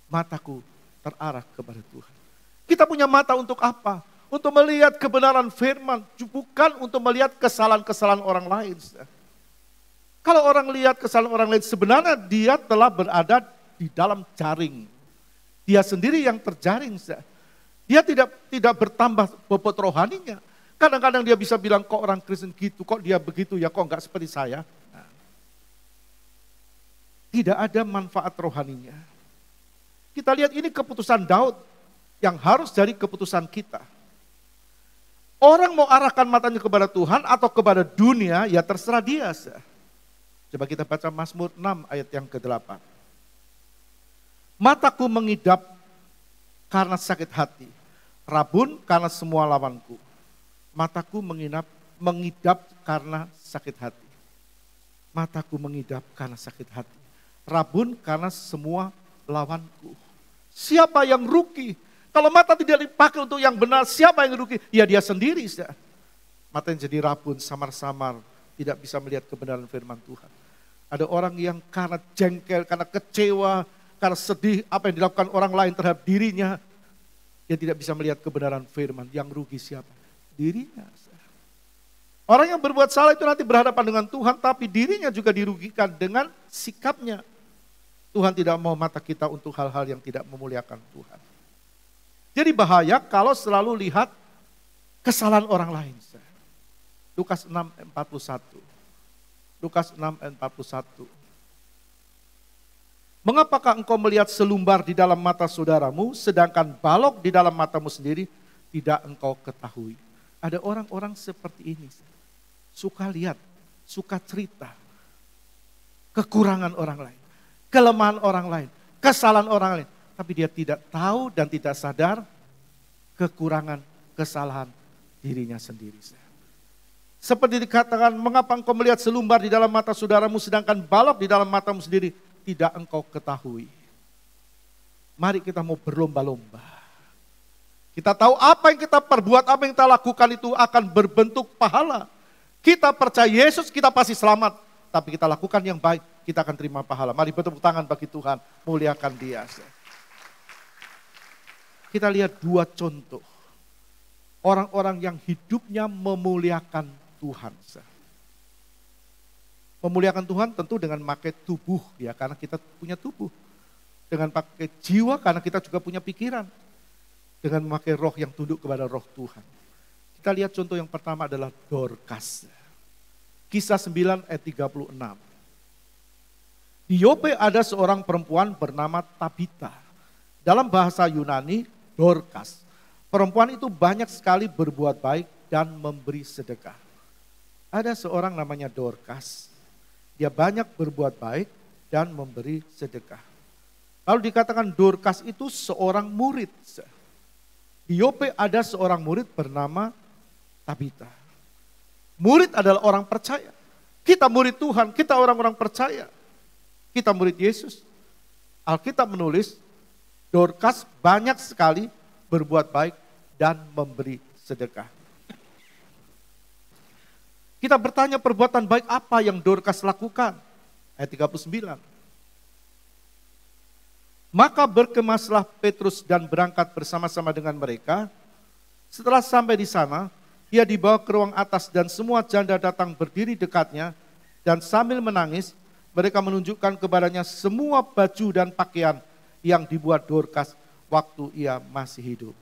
Mataku terarah kepada Tuhan. Kita punya mata untuk apa? Untuk melihat kebenaran firman, bukan untuk melihat kesalahan-kesalahan orang lain. Kalau orang lihat kesalahan orang lain, sebenarnya dia telah berada di dalam jaring. Dia sendiri yang terjaring. Dia tidak bertambah bobot rohaninya. Kadang-kadang dia bisa bilang, kok orang Kristen gitu, kok dia begitu ya, kok enggak seperti saya. Nah, tidak ada manfaat rohaninya. Kita lihat ini keputusan Daud yang harus jadi keputusan kita. Orang mau arahkan matanya kepada Tuhan atau kepada dunia, ya terserah dia. Coba kita baca Mazmur 6 ayat yang ke-8. Mataku mengidap karena sakit hati, rabun karena semua lawanku. Mataku mengidap karena sakit hati. Mataku mengidap karena sakit hati, rabun karena semua lawanku. Siapa yang rugi? Kalau mata tidak dipakai untuk yang benar, siapa yang rugi? Ya dia sendiri. Mata yang jadi rabun, samar-samar, tidak bisa melihat kebenaran firman Tuhan. Ada orang yang karena jengkel, karena kecewa, karena sedih, apa yang dilakukan orang lain terhadap dirinya, dia tidak bisa melihat kebenaran firman. Yang rugi siapa? Dirinya. Orang yang berbuat salah itu nanti berhadapan dengan Tuhan, tapi dirinya juga dirugikan dengan sikapnya. Tuhan tidak mau mata kita untuk hal-hal yang tidak memuliakan Tuhan. Jadi bahaya kalau selalu lihat kesalahan orang lain. Lukas 6:41. Lukas 6:41. Mengapakah engkau melihat selumbar di dalam mata saudaramu, sedangkan balok di dalam matamu sendiri tidak engkau ketahui? Ada orang-orang seperti ini. Suka lihat, suka cerita kekurangan orang lain, kelemahan orang lain, kesalahan orang lain. Tapi dia tidak tahu dan tidak sadar kekurangan, kesalahan dirinya sendiri. Seperti dikatakan, mengapa engkau melihat selumbar di dalam mata saudaramu sedangkan balok di dalam matamu sendiri tidak engkau ketahui. Mari kita mau berlomba-lomba. Kita tahu apa yang kita perbuat, apa yang kita lakukan itu akan berbentuk pahala. Kita percaya Yesus, kita pasti selamat. Tapi kita lakukan yang baik, kita akan terima pahala. Mari bertepuk tangan bagi Tuhan, muliakan Dia. Kita lihat dua contoh. Orang-orang yang hidupnya memuliakan Tuhan. Memuliakan Tuhan tentu dengan pakai tubuh, ya, karena kita punya tubuh. Dengan pakai jiwa karena kita juga punya pikiran. Dengan memakai roh yang tunduk kepada roh Tuhan. Kita lihat contoh yang pertama adalah Dorcas. Kisah 9 ayat 36. Di Yope ada seorang perempuan bernama Tabita. Dalam bahasa Yunani, Dorcas. Perempuan itu banyak sekali berbuat baik dan memberi sedekah. Ada seorang namanya Dorcas. Dia banyak berbuat baik dan memberi sedekah. Lalu dikatakan Dorcas itu seorang murid. Di Yope ada seorang murid bernama Tabita. Murid adalah orang percaya. Kita murid Tuhan, kita orang-orang percaya. Kita murid Yesus. Alkitab menulis, Dorcas banyak sekali berbuat baik dan memberi sedekah. Kita bertanya perbuatan baik apa yang Dorcas lakukan? Ayat 39. Maka berkemaslah Petrus dan berangkat bersama-sama dengan mereka. Setelah sampai di sana, ia dibawa ke ruang atas dan semua janda datang berdiri dekatnya. Dan sambil menangis, mereka menunjukkan kepadanya semua baju dan pakaian yang dibuat Dorcas waktu ia masih hidup.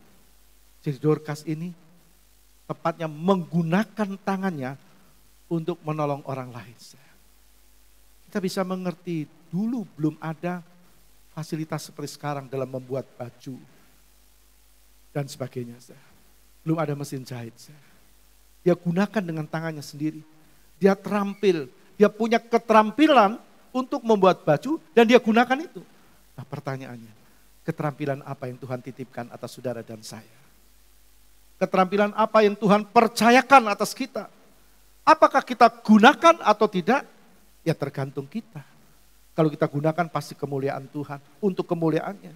Jadi Dorcas ini tepatnya menggunakan tangannya untuk menolong orang lain. Kita bisa mengerti dulu belum ada fasilitas seperti sekarang dalam membuat baju dan sebagainya. Belum ada mesin jahit. Dia gunakan dengan tangannya sendiri. Dia terampil, dia punya keterampilan untuk membuat baju dan dia gunakan itu. Nah pertanyaannya, keterampilan apa yang Tuhan titipkan atas saudara dan saya? Keterampilan apa yang Tuhan percayakan atas kita? Apakah kita gunakan atau tidak? Ya tergantung kita. Kalau kita gunakan pasti kemuliaan Tuhan, untuk kemuliaannya.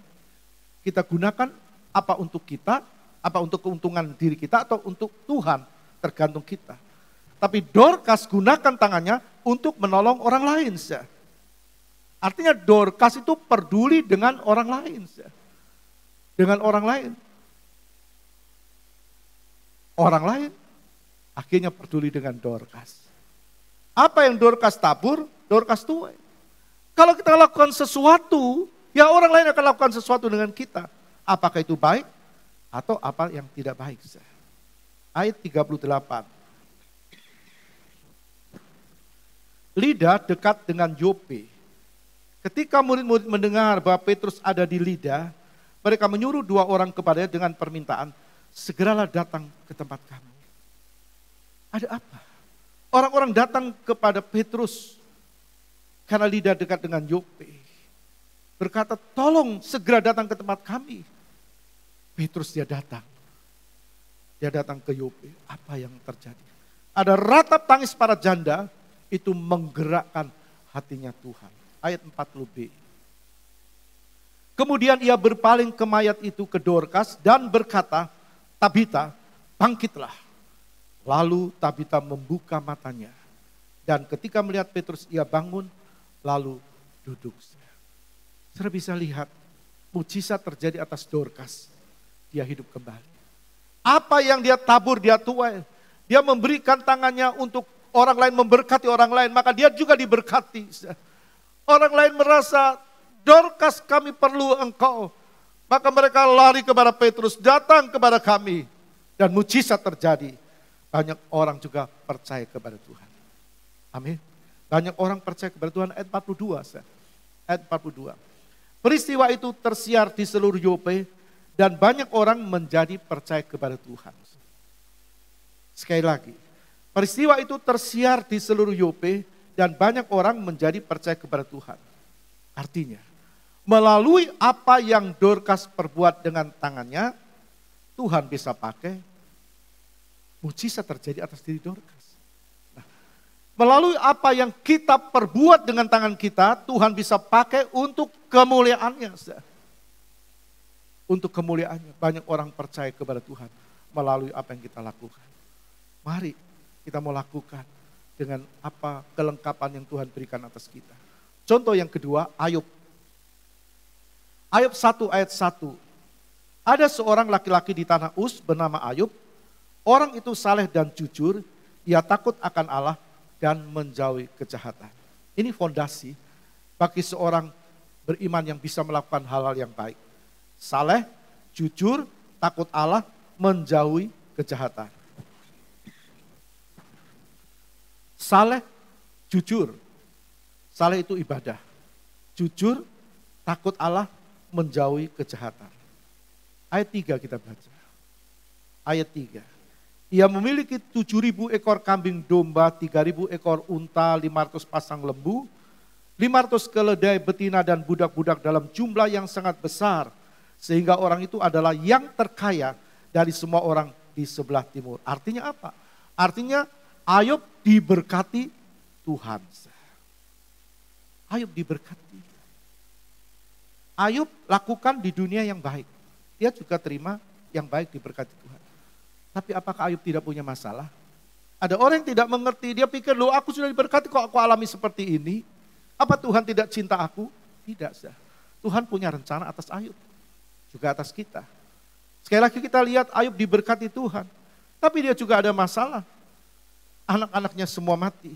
Kita gunakan apa untuk kita, apa untuk keuntungan diri kita atau untuk Tuhan, tergantung kita. Tapi Dorcas gunakan tangannya untuk menolong orang lain. Artinya Dorcas itu peduli dengan orang lain. Dengan orang lain. Orang lain akhirnya peduli dengan Dorcas. Apa yang Dorcas tabur, Dorcas tuai. Kalau kita lakukan sesuatu, ya orang lain akan lakukan sesuatu dengan kita. Apakah itu baik atau apa yang tidak baik. Ayat 38. Lida dekat dengan Yope. Ketika murid-murid mendengar bahwa Petrus ada di Lida, mereka menyuruh 2 orang kepadanya dengan permintaan, segeralah datang ke tempat kami. Ada apa? Orang-orang datang kepada Petrus karena Lida dekat dengan Yope. Berkata, tolong segera datang ke tempat kami. Petrus dia datang. Dia datang ke Yope. Apa yang terjadi? Ada ratap tangis para janda, itu menggerakkan hatinya Tuhan. Ayat 40b. Kemudian ia berpaling ke mayat itu ke Dorcas dan berkata, Tabita, bangkitlah. Lalu Tabita membuka matanya. Dan ketika melihat Petrus, ia bangun, lalu duduk. Saudara bisa lihat, mujizat terjadi atas Dorcas. Dia hidup kembali. Apa yang dia tabur, dia tuai. Dia memberikan tangannya untuk orang lain, memberkati orang lain, maka dia juga diberkati. Orang lain merasa, Dorcas kami perlu engkau. Maka mereka lari kepada Petrus, datang kepada kami. Dan mujizat terjadi. Banyak orang juga percaya kepada Tuhan. Amin. Banyak orang percaya kepada Tuhan. Ayat 42. Ayat 42. Peristiwa itu tersiar di seluruh Yope. Dan banyak orang menjadi percaya kepada Tuhan. Sekali lagi. Peristiwa itu tersiar di seluruh Yope. Dan banyak orang menjadi percaya kepada Tuhan. Artinya, melalui apa yang Dorcas perbuat dengan tangannya, Tuhan bisa pakai, mujizat terjadi atas diri Dorcas. Nah, melalui apa yang kita perbuat dengan tangan kita, Tuhan bisa pakai untuk kemuliaannya. Untuk kemuliaannya, banyak orang percaya kepada Tuhan melalui apa yang kita lakukan. Mari kita mau lakukan dengan apa kelengkapan yang Tuhan berikan atas kita. Contoh yang kedua, Ayub. Ayub 1 ayat 1. Ada seorang laki-laki di tanah Uz bernama Ayub. Orang itu saleh dan jujur, ia takut akan Allah dan menjauhi kejahatan. Ini fondasi bagi seorang beriman yang bisa melakukan hal-hal yang baik. Saleh, jujur, takut Allah, menjauhi kejahatan. saleh, jujur. Saleh itu ibadah. Jujur, takut Allah, menjauhi kejahatan. Ayat 3 kita baca. Ayat 3. Ia memiliki 7.000 ekor kambing domba, 3.000 ekor unta, 500 pasang lembu, 500 keledai betina dan budak-budak dalam jumlah yang sangat besar. Sehingga orang itu adalah yang terkaya dari semua orang di sebelah timur. Artinya apa? Artinya Ayub diberkati Tuhan. Ayub diberkati. Ayub lakukan di dunia yang baik. Dia juga terima yang baik diberkati Tuhan. Tapi apakah Ayub tidak punya masalah? Ada orang yang tidak mengerti, dia pikir, loh aku sudah diberkati kok aku alami seperti ini. Apa Tuhan tidak cinta aku? Tidak. Tuhan punya rencana atas Ayub. Juga atas kita. Sekali lagi kita lihat Ayub diberkati Tuhan. Tapi dia juga ada masalah. Anak-anaknya semua mati.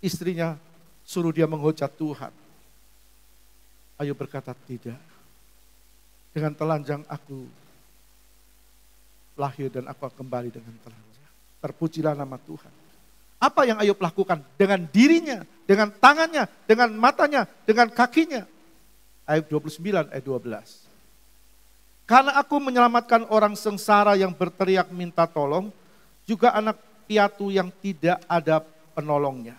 Istrinya suruh dia menghujat Tuhan. Ayub berkata, tidak. Dengan telanjang aku lahir dan aku kembali dengan telanjang. Terpujilah nama Tuhan. Apa yang Ayub lakukan? Dengan dirinya, dengan tangannya, dengan matanya, dengan kakinya. Ayub 29 ayat 12. Karena aku menyelamatkan orang sengsara yang berteriak minta tolong, juga anak piatu yang tidak ada penolongnya.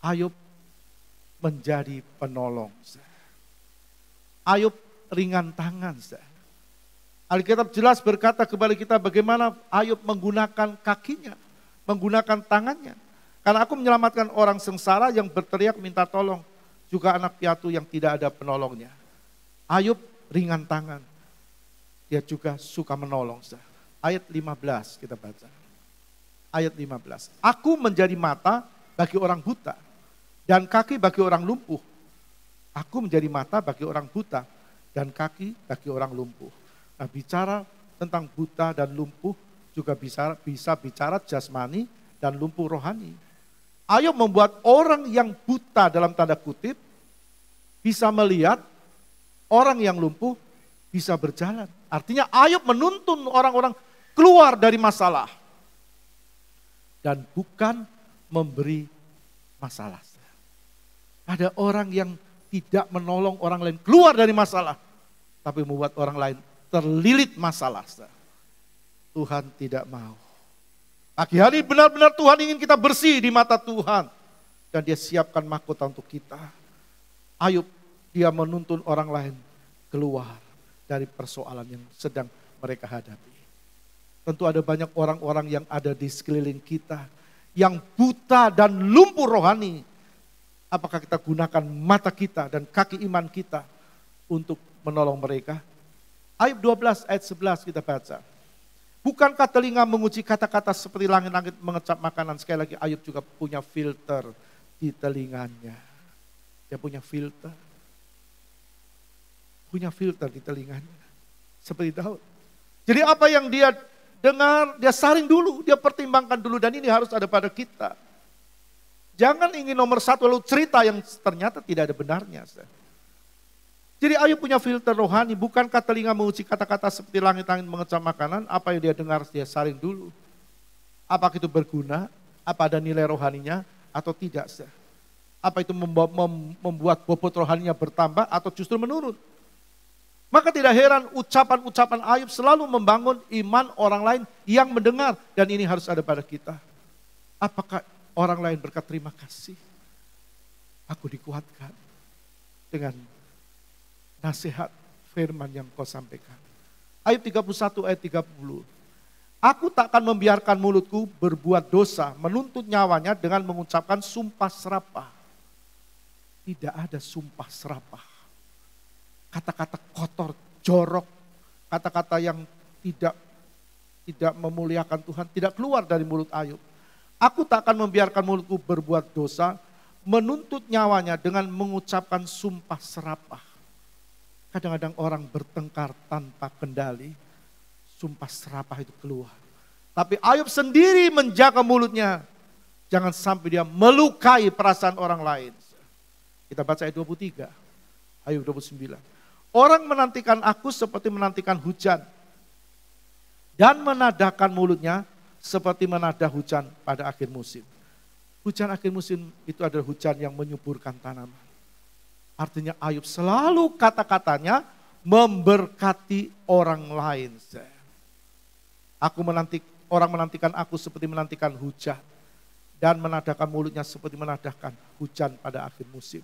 Ayub menjadi penolong. Ayub ringan tangan. Alkitab jelas berkata kepada kita bagaimana Ayub menggunakan kakinya, menggunakan tangannya. Karena aku menyelamatkan orang sengsara yang berteriak minta tolong, juga anak piatu yang tidak ada penolongnya. Ayub ringan tangan, dia juga suka menolong. Ayat 15 kita baca. Ayat 15. Aku menjadi mata bagi orang buta dan kaki bagi orang lumpuh. Aku menjadi mata bagi orang buta dan kaki bagi orang lumpuh. Nah, bicara tentang buta dan lumpuh juga bisa bicara jasmani dan lumpuh rohani. Ayub membuat orang yang buta dalam tanda kutip bisa melihat, orang yang lumpuh bisa berjalan. Artinya Ayub menuntun orang-orang keluar dari masalah dan bukan memberi masalah. Ada orang yang tidak menolong orang lain keluar dari masalah, tapi membuat orang lain terlilit masalah. Tuhan tidak mau. Pagi hari benar-benar Tuhan ingin kita bersih di mata Tuhan. Dan dia siapkan mahkota untuk kita. Ayub, dia menuntun orang lain keluar dari persoalan yang sedang mereka hadapi. Tentu ada banyak orang-orang yang ada di sekeliling kita, yang buta dan lumpuh rohani. Apakah kita gunakan mata kita dan kaki iman kita untuk menolong mereka? Ayub 12 ayat 11 kita baca. Bukankah telinga menguji kata-kata seperti langit-langit mengecap makanan? Sekali lagi Ayub juga punya filter di telinganya. Dia punya filter. Punya filter di telinganya. Seperti Daud. Jadi apa yang dia dengar, dia saring dulu, dia pertimbangkan dulu. Dan ini harus ada pada kita. Jangan ingin nomor satu lalu cerita yang ternyata tidak ada benarnya. Jadi Ayub punya filter rohani, bukankah telinga menguji kata-kata seperti langit-langit mengecam makanan, apa yang dia dengar dia saring dulu. Apakah itu berguna, apa ada nilai rohaninya atau tidak. Apa itu membuat bobot rohaninya bertambah atau justru menurun. Maka tidak heran ucapan-ucapan Ayub selalu membangun iman orang lain yang mendengar. Dan ini harus ada pada kita. Apakah orang lain berkata terima kasih, aku dikuatkan dengan nasihat firman yang kau sampaikan. Ayub 31 ayat 30. Aku takkan membiarkan mulutku berbuat dosa, menuntut nyawanya dengan mengucapkan sumpah serapah. Tidak ada sumpah serapah. Kata-kata kotor, jorok, kata-kata yang tidak memuliakan Tuhan, tidak keluar dari mulut Ayub. Aku takkan membiarkan mulutku berbuat dosa, menuntut nyawanya dengan mengucapkan sumpah serapah. Kadang-kadang orang bertengkar tanpa kendali, sumpah serapah itu keluar. Tapi Ayub sendiri menjaga mulutnya, jangan sampai dia melukai perasaan orang lain. Kita baca ayat 23, Ayub 29. Orang menantikan aku seperti menantikan hujan, dan menadahkan mulutnya seperti menadah hujan pada akhir musim. Hujan akhir musim itu adalah hujan yang menyuburkan tanaman. Artinya Ayub selalu kata-katanya memberkati orang lain. Orang menantikan aku seperti menantikan hujan. Dan menadahkan mulutnya seperti menadahkan hujan pada akhir musim.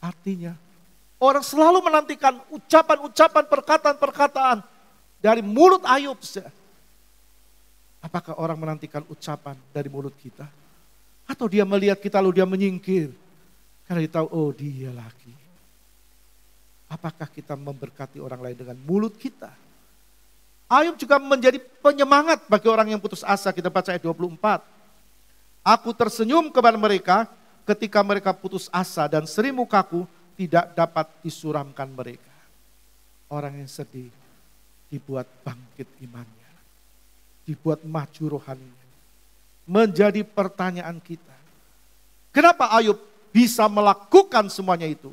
Artinya orang selalu menantikan ucapan-ucapan, perkataan-perkataan dari mulut Ayub. Apakah orang menantikan ucapan dari mulut kita? Atau dia melihat kita lalu dia menyingkir? Karena dia tahu, oh dia lagi. Apakah kita memberkati orang lain dengan mulut kita? Ayub juga menjadi penyemangat bagi orang yang putus asa. Kita baca ayat 24. Aku tersenyum kepada mereka ketika mereka putus asa dan seri mukaku tidak dapat disuramkan mereka. Orang yang sedih dibuat bangkit imannya. Dibuat maju rohaninya. Menjadi pertanyaan kita. Kenapa Ayub bisa melakukan semuanya itu?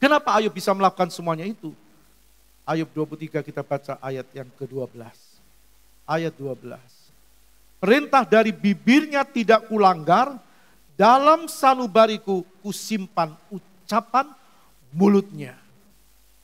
Kenapa Ayub bisa melakukan semuanya itu? Ayub 23 kita baca ayat yang ke-12. Ayat 12. Perintah dari bibirnya tidak kulanggar, dalam sanubariku kusimpan ucapan mulutnya.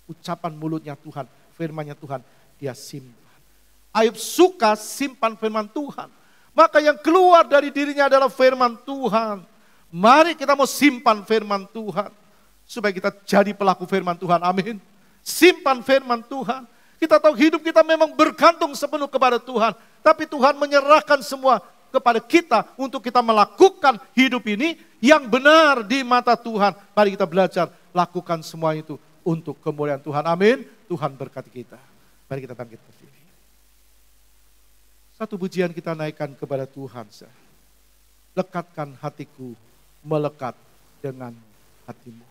Ucapan mulutnya Tuhan, firman-Nya Tuhan. Dia simpan. Ayub suka simpan firman Tuhan. Maka yang keluar dari dirinya adalah firman Tuhan. Mari kita mau simpan firman Tuhan. Supaya kita jadi pelaku firman Tuhan. Amin. Simpan firman Tuhan. Kita tahu hidup kita memang bergantung sepenuh kepada Tuhan. Tapi Tuhan menyerahkan semua kepada kita untuk kita melakukan hidup ini yang benar di mata Tuhan. Mari kita belajar lakukan semua itu untuk kemuliaan Tuhan. Amin. Tuhan berkati kita. Mari kita bangkit berdiri. Satu pujian kita naikkan kepada Tuhan. Lekatkan hatiku melekat dengan hatimu.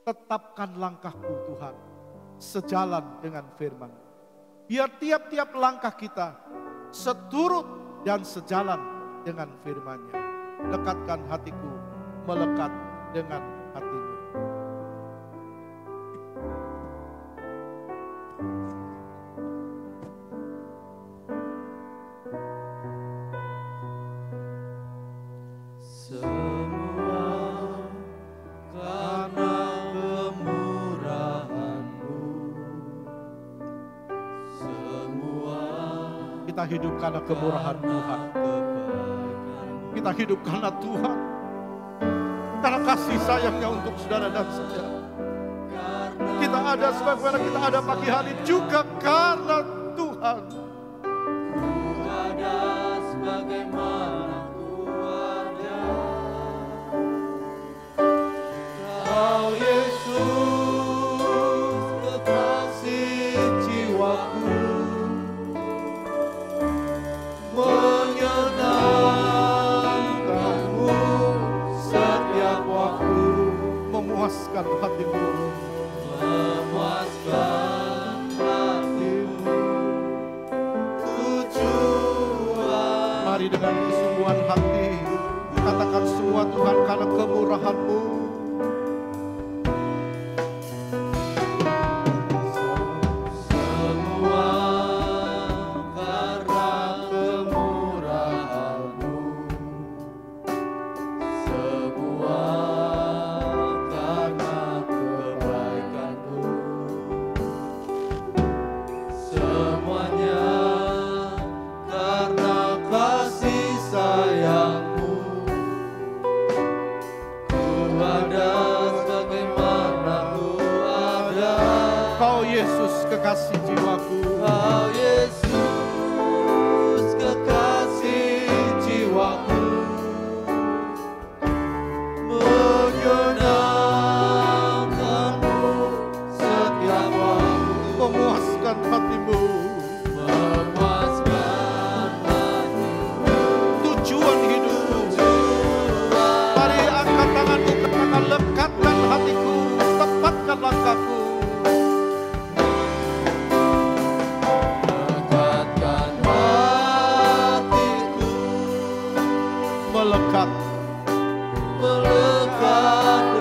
Tetapkan langkahku Tuhan sejalan dengan firman. Biar tiap-tiap langkah kita seturut dan sejalan dengan firman-Nya. Lekatkan hatiku melekat dengan hatimu. Kita hidup karena kemurahan Tuhan. Kita hidup karena Tuhan. Karena kasih sayangnya untuk saudara dan saudara. Kita ada sebagaimana kita ada pagi hari juga karena Tuhan. Ku ada sebagaimana ku ada. Kau Yesus kekasih jiwaku. Memuaskan hatimu, memuaskan hatimu, tujuan. Mari dengan kesungguhan hati katakan semua Tuhan karena kemurahan-Mu. Kekasih jiwaku, Kau Yesus kekasih jiwaku, menyenangkanmu setiap waktu, memuaskan hatimu, memuaskan hatimu, tujuan hidupku. Mari angkat tanganmu, katakan lekatkan hatiku, tepatkan langkahku. Melekat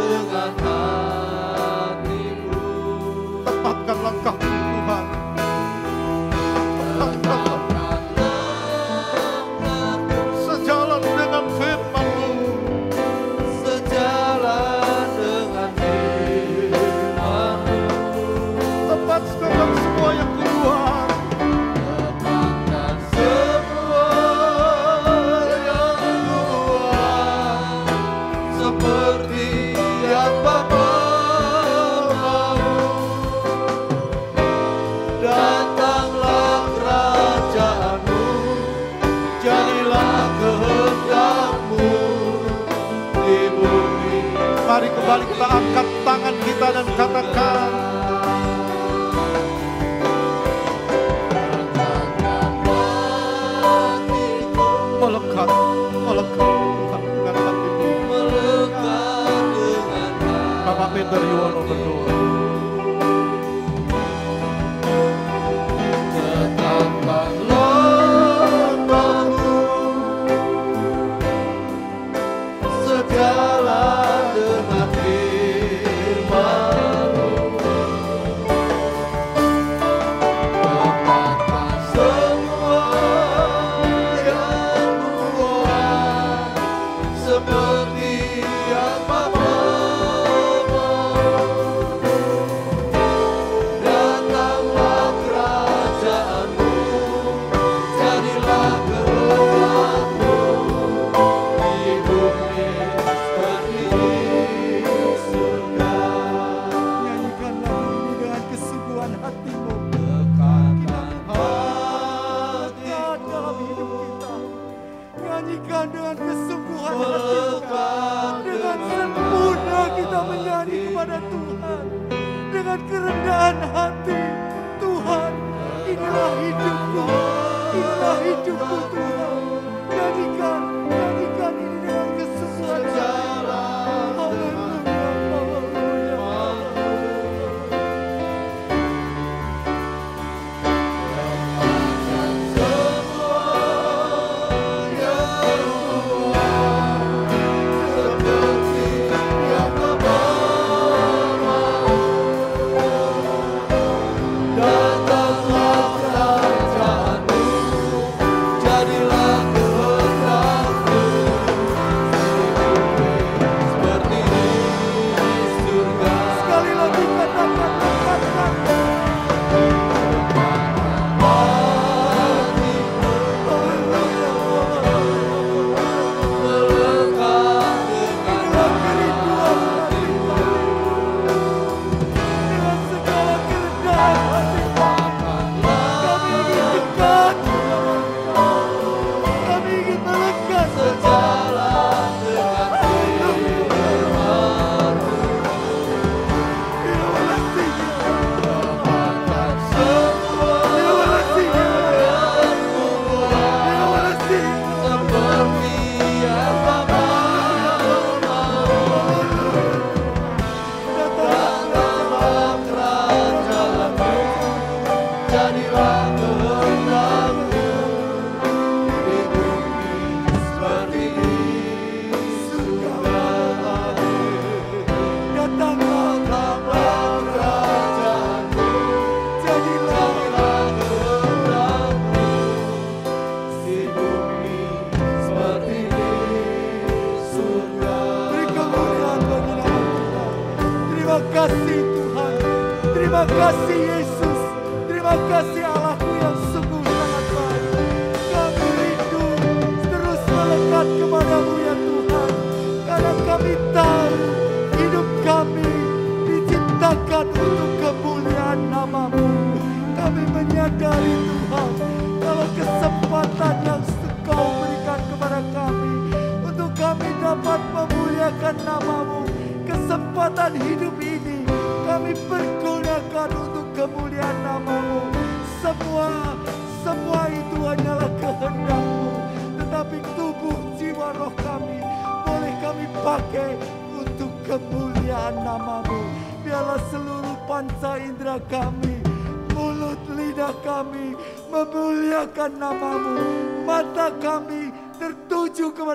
dengan hatimu. Tepatkan langkahmu Tuhan. Tepatkan jadilah kehendak-Mu di bumi. Mari kembali kita angkat tangan kita dan katakan, melekat, melekat Tuhan dengan hatimu. Melekat dengan Bapak Peter Yuwono berdoa.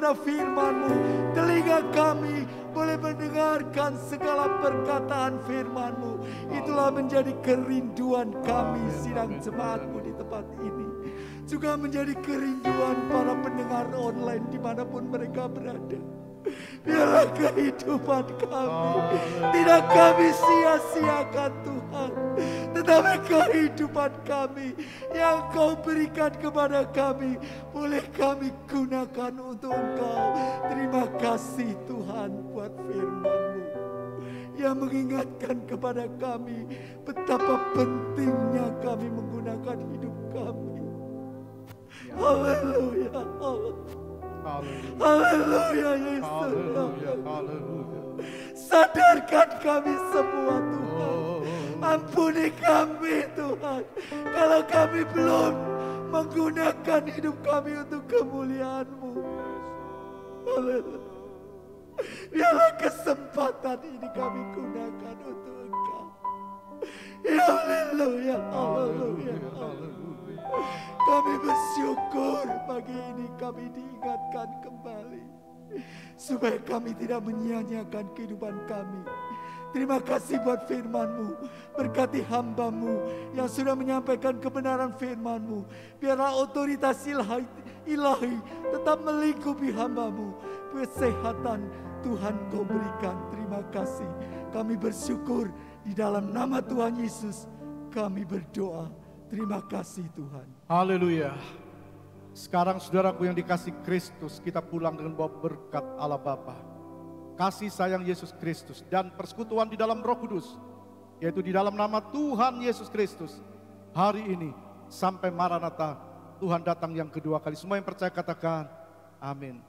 Firman-Mu, telinga kami boleh mendengarkan segala perkataan Firman-Mu. Itulah menjadi kerinduan kami sidang jemaat-Mu di tempat ini. Juga menjadi kerinduan para pendengar online dimanapun mereka berada. Biarlah kehidupan kami tidak kami sia-siakan Tuhan, tetapi kehidupan kami yang Kau berikan kepada kami boleh kami gunakan untuk Engkau. Terima kasih Tuhan buat firman-Mu yang mengingatkan kepada kami betapa pentingnya kami menggunakan hidup kami. Haleluya. Haleluya Yesus. Haleluya. Sadarkan kami semua Tuhan. Ampuni kami Tuhan. Kalau kami belum menggunakan hidup kami untuk kemuliaan-Mu. Haleluya. Biarlah kesempatan ini kami gunakan untuk Engkau. Ya haleluya, haleluya, haleluya. Kami bersyukur pagi ini kami diingatkan kembali. Supaya kami tidak menyia-nyiakan kehidupan kami. Terima kasih buat firman-Mu. Berkati hamba-Mu yang sudah menyampaikan kebenaran firman-Mu. Biarlah otoritas ilahi tetap melingkupi hamba-Mu. Kesehatan Tuhan Kau berikan. Terima kasih. Kami bersyukur di dalam nama Tuhan Yesus. Kami berdoa. Terima kasih Tuhan. Haleluya. Sekarang saudaraku yang dikasih Kristus, kita pulang dengan bawa berkat Allah Bapa, kasih sayang Yesus Kristus, dan persekutuan di dalam Roh Kudus, yaitu di dalam nama Tuhan Yesus Kristus. Hari ini sampai Maranatha, Tuhan datang yang kedua kali. Semua yang percaya katakan amin.